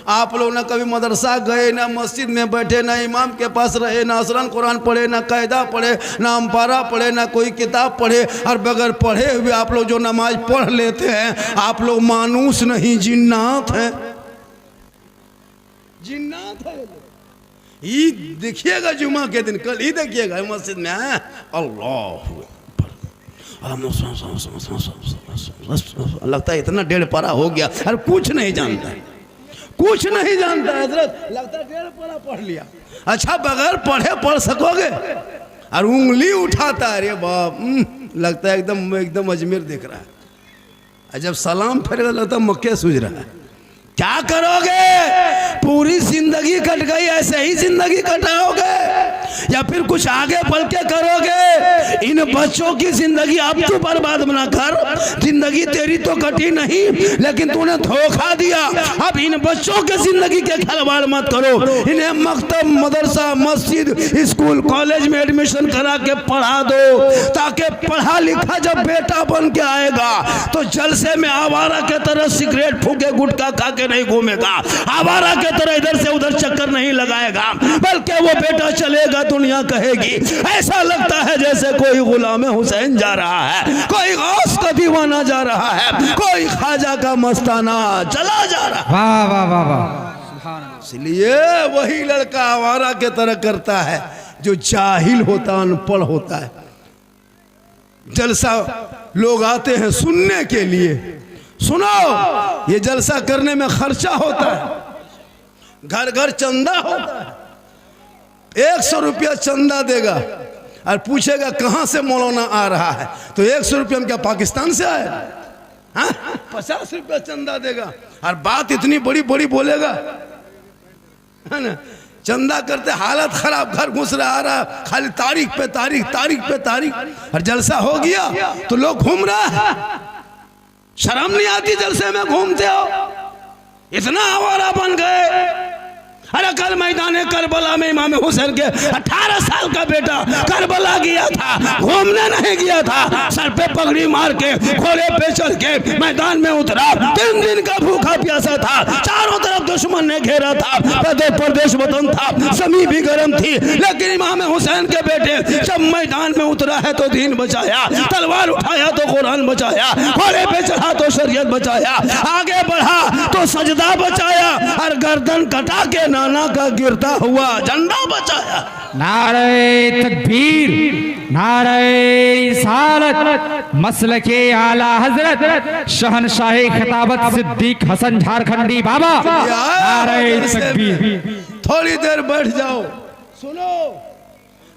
आप लोग ना कभी मदरसा गए, ना मस्जिद में बैठे, ना इमाम के पास रहे, ना असरन कुरान पढ़े, ना कायदा पढ़े, ना अम्पारा पढ़े, ना कोई किताब पढ़े। और बगैर पढ़े हुए आप लोग जो नमाज पढ़ लेते हैं, आप लोग मानूस नहीं जिन्नात हैं, जिन्नात है। ईद देखिएगा जुमा के दिन, कल ही देखिएगा मस्जिद में अल्लाह लगता है इतना 1.5 पारा हो गया और कुछ नहीं जानता है, कुछ नहीं जानता है हजरत। लगता है 1.5 पारा पढ़ लिया। अच्छा बगैर पढ़े पढ़ सकोगे? और उंगली उठाता है, अरे बाप, लगता है एकदम अजमेर देख रहा है। और जब सलाम फेरेगा लगता है मक्के सूझ रहा है। क्या करोगे? पूरी जिंदगी कट गई, ऐसे ही जिंदगी कटाओगे या फिर कुछ आगे बढ़ के करोगे? इन बच्चों की जिंदगी अब तू बर्बाद ना कर। जिंदगी तेरी तो कटी नहीं, लेकिन तूने धोखा दिया। अब इन बच्चों के जिंदगी के खिलवाड़ मत करो। इन्हें मकतब, मदरसा, मस्जिद, स्कूल, कॉलेज में एडमिशन करा के पढ़ा दो, ताकि पढ़ा लिखा जब बेटा बन के आएगा तो जलसे में आवारा के तरह सिगरेट फूके, गुटखा खा के नहीं घूमेगा, आवारा के तरह इधर से उधर चक्कर नहीं लगाएगा, बल्कि वो बेटा चलेगा, दुनिया कहेगी ऐसा लगता है जैसे कोई गुलाम हुसैन जा रहा है, कोई गौस का दीवाना जा रहा है, कोई ख्वाजा का मस्ताना चला जा रहा है। वाह वाह वाह वाह। इसलिए वही लड़का आवारा के तरह करता है जो जाहिल होता, अनपढ़ होता है। जलसा लोग आते हैं सुनने के लिए। सुनो, ये जलसा करने में खर्चा होता है, घर घर चंदा होता है। 100 रुपया चंदा देगा और पूछेगा कहाँ से मौलाना आ रहा है, तो 100 रुपया में क्या पाकिस्तान से आया? हाँ, 50 रुपया चंदा देगा और बात इतनी बड़ी बड़ी बोलेगा, है ना। चंदा करते हालत खराब, घर घुस रहा, आ रहा, खाली तारीख पे तारीख, तारीख पे तारीख। और जलसा हो गया तो लोग घूम रहा है। शर्म नहीं आती जलसे में घूमते हो? इतना आवारा बन गए। अरे कल मैदान करबला में इमाम हुसैन के 18 साल का बेटा करबला गया था, घूमने नहीं गया था, सर पे पगड़ी मार के घोड़े पे चढ़ के मैदान में उतरा। 3 दिन का भूखा प्यासा था, चारों तरफ दुश्मन ने घेरा था, प्रदेश वतन था, जमीन भी गर्म थी, लेकिन इमाम हुसैन के बेटे जब मैदान में उतरा है तो दीन बचाया, तलवार उठाया तो कुरान बचाया, घोड़े पे चढ़ा तो शरीयत बचाया, आगे बढ़ा तो सजदा बचाया, और गर्दन कटा के नाना का गिरता हुआ झंडा बचाया। नारे तकबीर, नारे रिसालत, मसलके आला हजरत शहनशाही खिताबत सिद्दीक हसन झारखंडी बाबा। नारे तकबीर। थोड़ी देर बैठ जाओ, सुनो।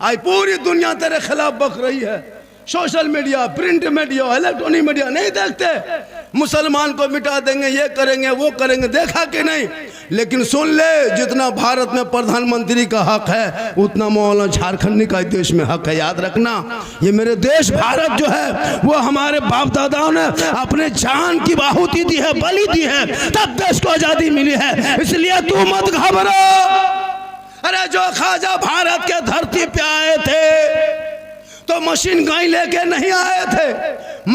आज पूरी दुनिया तेरे खिलाफ बक रही है। Social media, print media, electronic media नहीं देखते। मुसलमान को मिटा देंगे, ये करेंगे, वो करेंगे, देखा कि नहीं? लेकिन सुन ले, जितना भारत में प्रधानमंत्री का हक है उतना मौलाना झारखंडी का देश में हक है। याद रखना, ये मेरे देश भारत जो है वो हमारे बाप दादाओं ने अपने जान की आहुति दी है, बलि दी है, तब देश को आजादी मिली है। इसलिए तू मत घबरा। अरे जो ख्वाजा भारत के धरती पे आए थे तो मशीन गन लेके नहीं आए थे,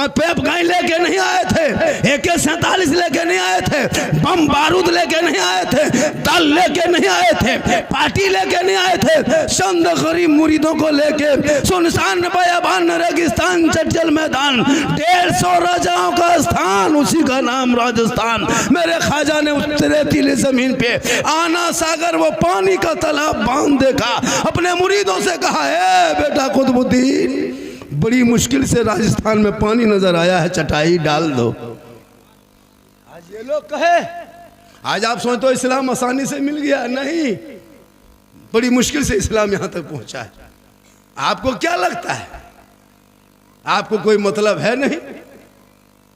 पेप गन लेके नहीं आए थे, थे, AK-47 लेके नहीं आए थे, बम बारूद लेके नहीं आए थे, दल लेके नहीं आए थे, पार्टी लेके नहीं आए थे, चंद गरीब मुरीदों को लेके सुनसान बयाबान रेगिस्तान चंचल मैदान 150 राजाओं का स्थान, उसी का नाम राजस्थान। मेरे ख्वाजा ने उस रेतीली जमीन पे आना सागर वो पानी का तालाब बांध देखा, अपने मुरीदों से कहा है बेटा कुतुबुद्दीन बड़ी मुश्किल से राजस्थान में पानी नजर आया है, चटाई डाल दो। आज ये लोग कहे, आज आप सोचते हो इस्लाम आसानी से मिल गया, नहीं, बड़ी मुश्किल से इस्लाम यहां तक पहुंचा है। आपको क्या लगता है, आपको कोई मतलब है नहीं?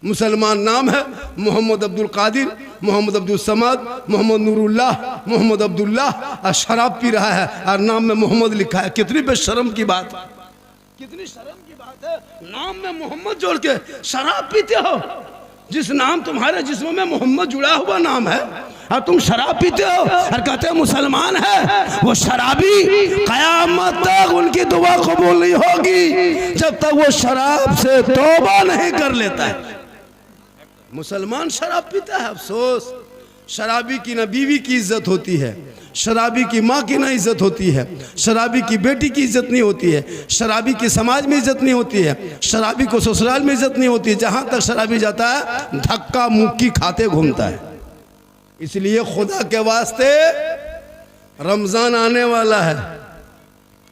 मुसलमान नाम है मोहम्मद अब्दुल कादिर, मोहम्मद अब्दुल समद, मोहम्मद नूरुल्लाह, मोहम्मद अब्दुल्लाह, और शराब पी रहा है और नाम में मोहम्मद लिखा है। कितनी बेशर्म की बात, कितनी शर्म की बात है, नाम में मोहम्मद जोड़ के शराब पीते हो। जिस नाम तुम्हारे जिस्म में मोहम्मद जुड़ा हुआ नाम है और तुम शराब पीते हो और कहते हो मुसलमान है। वो शराबी कयामत तक उनकी दुआ कबूल नहीं होगी जब तक वो शराब से तौबा नहीं कर लेता है। मुसलमान शराब पीता है, अफसोस। शराबी की ना बीवी की इज्जत होती है, शराबी की माँ की ना इज्जत होती है, शराबी की बेटी की इज्जत नहीं होती है, शराबी की समाज में इज्जत नहीं होती है, शराबी को ससुराल में इज्जत नहीं होती है। जहाँ तक शराबी जाता है धक्का मुक्की खाते घूमता है। इसलिए खुदा के वास्ते रमज़ान आने वाला है,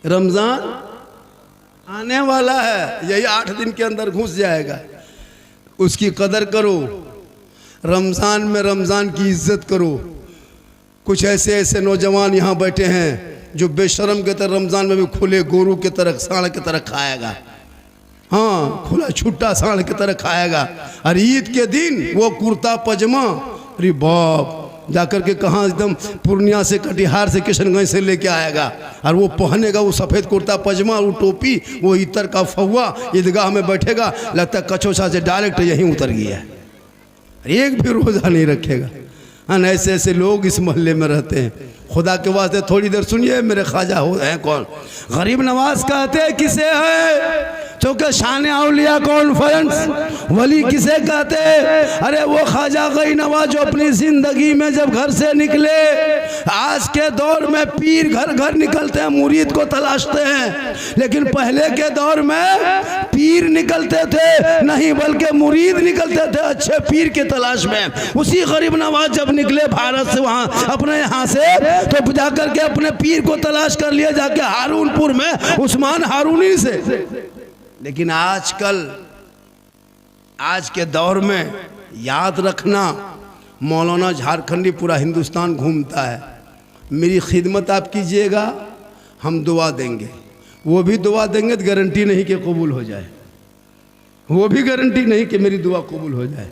रमज़ान आने वाला है, यही 8 दिन के अंदर घुस जाएगा। उसकी कदर करो, रमज़ान में रमज़ान की इज्जत करो। कुछ ऐसे ऐसे नौजवान यहाँ बैठे हैं जो बेशरम के तरह रमज़ान में भी खुले गोरू के तरह सांड के तरह खाएगा, हाँ खुला छुट्टा सांड की तरह खाएगा। और ईद के दिन वो कुर्ता पजामा, अरे बाप, जाकर के कहाँ एकदम पूर्णिया से कटिहार से किशनगंज से लेके आएगा और वो पहनेगा वो सफ़ेद कुर्ता पजामा, वो टोपी, वो इतर का फौवा, ईदगाह में बैठेगा, लगता है कचौचा से डायरेक्ट यहीं उतर गया है, एक भी रोज़ा नहीं रखेगा। हाँ, ऐसे ऐसे लोग इस मोहल्ले में रहते हैं। खुदा के वास्ते थोड़ी देर सुनिए, मेरे ख्वाजा हो हैं कौन? गरीब नवाज कहते हैं किसे है? चूँकि शान औलिया कॉन्फ्रेंस वली किसे कहते हैं? अरे वो ख्वाजा गई नवाज जो अपनी ज़िंदगी में जब घर से निकले, आज के दौर में पीर घर घर निकलते हैं, मुरीद को तलाशते हैं, लेकिन पहले के दौर में पीर निकलते थे नहीं बल्कि मुरीद निकलते थे अच्छे पीर के तलाश में। उसी गरीब नवाज जब निकले भारत से वहाँ अपने यहाँ से, तो जाकर के अपने पीर को तलाश कर लिया जाके हारूनपुर में उस्मान हारूनी से। लेकिन आजकल आज के दौर में याद रखना, मौलाना झारखंडी पूरा हिंदुस्तान घूमता है। मेरी खिदमत आप कीजिएगा, हम दुआ देंगे। वो भी दुआ देंगे तो गारंटी नहीं कि कबूल हो जाए, वो भी गारंटी नहीं कि मेरी दुआ कबूल हो जाए।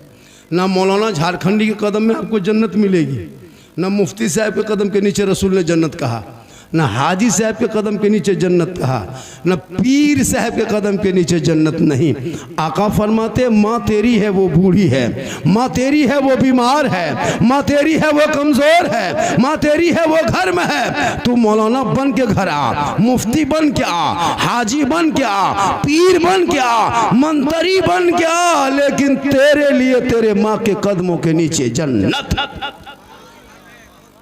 ना मौलाना झारखंडी के कदम में आपको जन्नत मिलेगी, ना मुफ्ती साहब के कदम के नीचे रसूल ने जन्नत कहा, ना हाजी साहब के कदम के नीचे जन्नत कहा, ना पीर साहब के कदम के नीचे जन्नत नहीं। आका फरमाते माँ तेरी है वो बूढ़ी है, माँ तेरी है वो बीमार है, माँ तेरी है वो कमज़ोर है, माँ तेरी है वो घर में है। तू मौलाना बन के घर आ, मुफ्ती बन के आ, हाजी बन के आ, पीर बन के आ, मंत्री बन के आ, लेकिन तेरे लिए तेरे माँ के कदमों के नीचे जन्नत।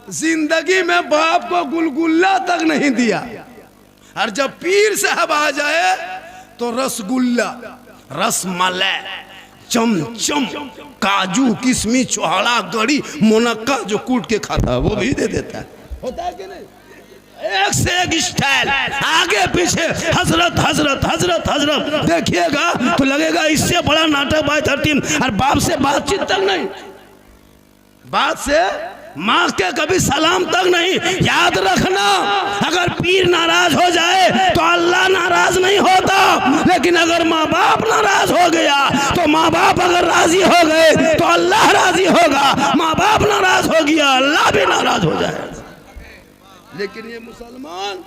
जिंदगी में बाप को गुलगुल्ला तक नहीं दिया, और जब पीर साहब आ जाए तो रसगुल्ला, रसमलाई, चमचम, काजू, किशमिश, छोहाड़ा, गड़ी, मुनक्का जो कूट के खाता है वो भी दे देता है। होता है कि नहीं? एक से एक स्टाइल, आगे पीछे हजरत हजरत हजरत हजरत। देखिएगा तो लगेगा इससे बड़ा नाटक बाय 13। और बाप से बातचीत तक नहीं, बात से माँ के कभी सलाम तक नहीं। याद रखना, अगर पीर नाराज हो जाए तो अल्लाह नाराज नहीं होता, लेकिन अगर माँ बाप नाराज हो गया तो माँ बाप अगर राजी हो गए तो अल्लाह राजी होगा। माँ बाप नाराज हो गया, अल्लाह भी नाराज हो जाए। लेकिन ये मुसलमान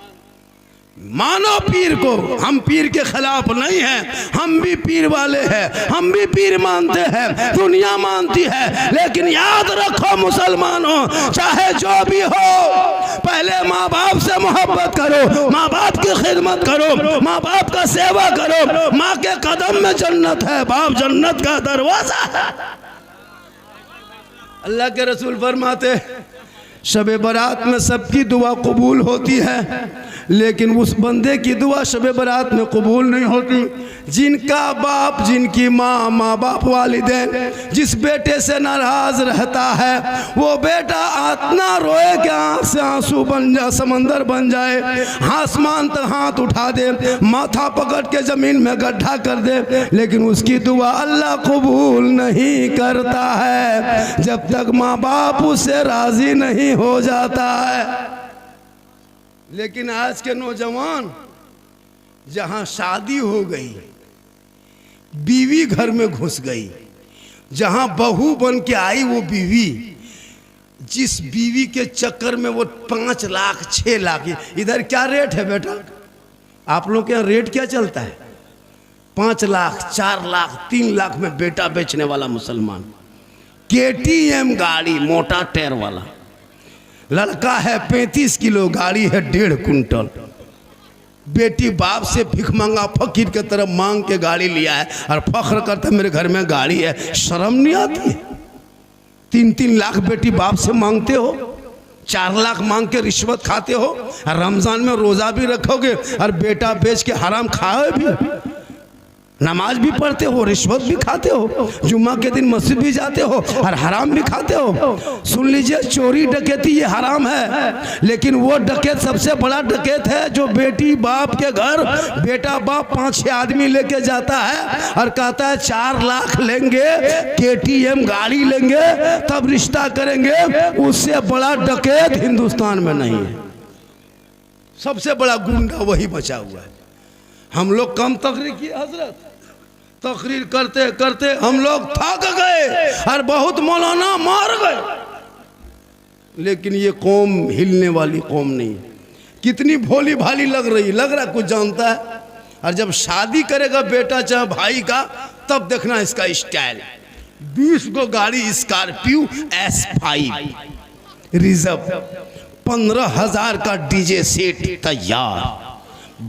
मानो पीर को। हम पीर के खिलाफ नहीं हैं, हम भी पीर वाले हैं, हम भी पीर मानते हैं, दुनिया मानती है। लेकिन याद रखो मुसलमानों, चाहे जो भी हो, पहले माँ बाप से मोहब्बत करो, माँ बाप की खिदमत करो, माँ बाप का सेवा करो। माँ के कदम में जन्नत है, बाप जन्नत का दरवाजा है। अल्लाह के रसूल फरमाते शब बारात में सबकी दुआ कबूल होती है, लेकिन उस बंदे की दुआ शब बारात में कबूल नहीं होती जिनका बाप, जिनकी माँ, माँ बाप वालिदैन जिस बेटे से नाराज रहता है, वो बेटा इतना रोए कि आँख से आंसू बन जाए, समंदर बन जाए, आसमान तक हाथ उठा दे, माथा पकड़ के ज़मीन में गड्ढा कर दे, लेकिन उसकी दुआ अल्लाह कबूल नहीं करता है जब तक माँ बाप उससे राज़ी नहीं हो जाता है। लेकिन आज के नौजवान, जहां शादी हो गई, बीवी घर में घुस गई, जहां बहू बन के आई वो बीवी, जिस बीवी के चक्कर में वो 5 लाख 6 लाख, इधर क्या रेट है बेटा? आप लोग के यहाँ रेट क्या चलता है? 5 लाख 4 लाख 3 लाख में बेटा बेचने वाला मुसलमान, KTM गाड़ी मोटा टायर वाला, लड़का है 35 किलो, गाड़ी है 1.5 कुंटल, बेटी बाप से भिख मांगा फकीर के तरफ मांग के गाड़ी लिया है और फख्र करता मेरे घर में गाड़ी है। शर्म नहीं आती है? 3-3 लाख बेटी बाप से मांगते हो, 4 लाख मांग के रिश्वत खाते हो, और रमजान में रोजा भी रखोगे और बेटा बेच के हराम खाओ भी, नमाज भी पढ़ते हो, रिश्वत भी खाते हो, जुम्मा के दिन मस्जिद भी जाते हो और हराम भी खाते हो। सुन लीजिए, चोरी डकैती ये हराम है, लेकिन वो डकैत सबसे बड़ा डकैत है जो बेटी बाप के घर, बेटा बाप 5-6 आदमी लेके जाता है और कहता है 4 लाख लेंगे, KTM गाड़ी लेंगे, तब रिश्ता करेंगे। उससे बड़ा डकैत हिंदुस्तान में नहीं है। सबसे बड़ा गुंडा वही बचा हुआ है। हम लोग कम तकरीर किए हजरत, तकरीर करते करते हम लोग थक गए और बहुत मौलाना मार गए, लेकिन ये कौम हिलने वाली कौम नहीं। कितनी भोली भाली लग रहा कुछ जानता है, और जब शादी करेगा बेटा चाहे भाई का, तब देखना इसका स्टाइल। 20 को गाड़ी स्कॉर्पियो S5 रिजर्व, 15,000 का डीजे सेट तैयार,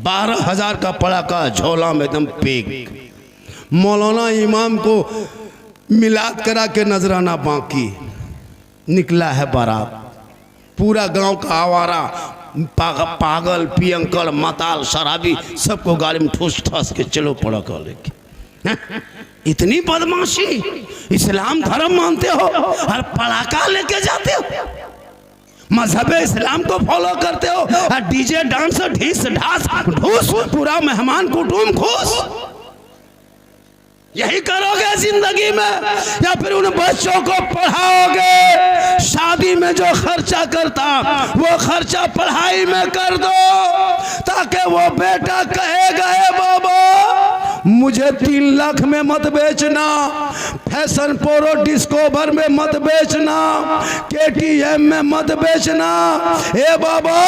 12,000 का पड़ाका झोला में एकदम पैक। मौलाना इमाम को मिलाद करा के नजराना बाकी, निकला है बारात। पूरा गांव का आवारा, पागल, पियंकड़, माताल, शराबी सबको गाड़ी में ठूस ठास के चलो पड़ाका लेके। इतनी बदमाशी, इस्लाम धर्म मानते हो और पड़ाका लेके जाते हो, मजहब इस्लाम को फॉलो करते हो और डीजे डांस ढीस ढास ढूस, पूरा मेहमान कुटुंब खुश। यही करोगे जिंदगी में, या फिर उन बच्चों को पढ़ाओगे? शादी में जो खर्चा करता वो खर्चा पढ़ाई में कर दो, ताकि वो बेटा कहेगा ए बाबा मुझे 3 लाख में मत बेचना, फैशन प्रो डिस्कवर में मत बेचना, KTM में मत बेचना। ए बाबा,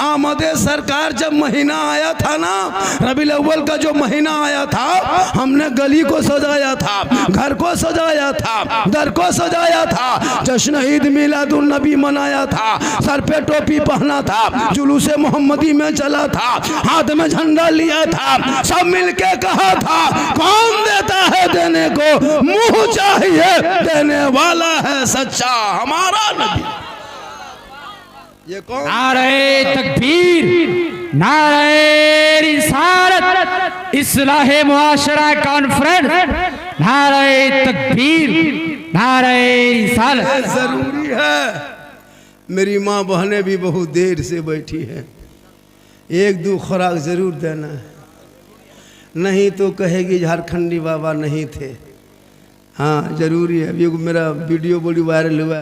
आमदे सरकार जब महीना आया था ना, रबीउल अव्वल का जो महीना आया था, हमने गली को सजाया था, घर को सजाया था, दर को सजाया था, जश्न ईद मिलादुन नबी मनाया था, सर पे टोपी पहना था, जुलूसे मोहम्मदी में चला था, हाथ में झंडा लिया था, सब मिलके कहा था कौन देता है देने को, मुंह चाहिए देने वाला है सच्चा हमारा नबी। ये कौन? नारे तकबीर, नारे रिसालत, इस्लाहे मुआशरा कॉन्फ्रेंस, नारे तकबीर, नारे रिसालत। जरूरी है। मेरी माँ बहनें भी बहुत देर से बैठी हैं, 1-2 खुराक जरूर देना है, नहीं तो कहेगी झारखंडी बाबा नहीं थे। हाँ जरूरी है। अभी मेरा वीडियो बड़ी वायरल हुआ।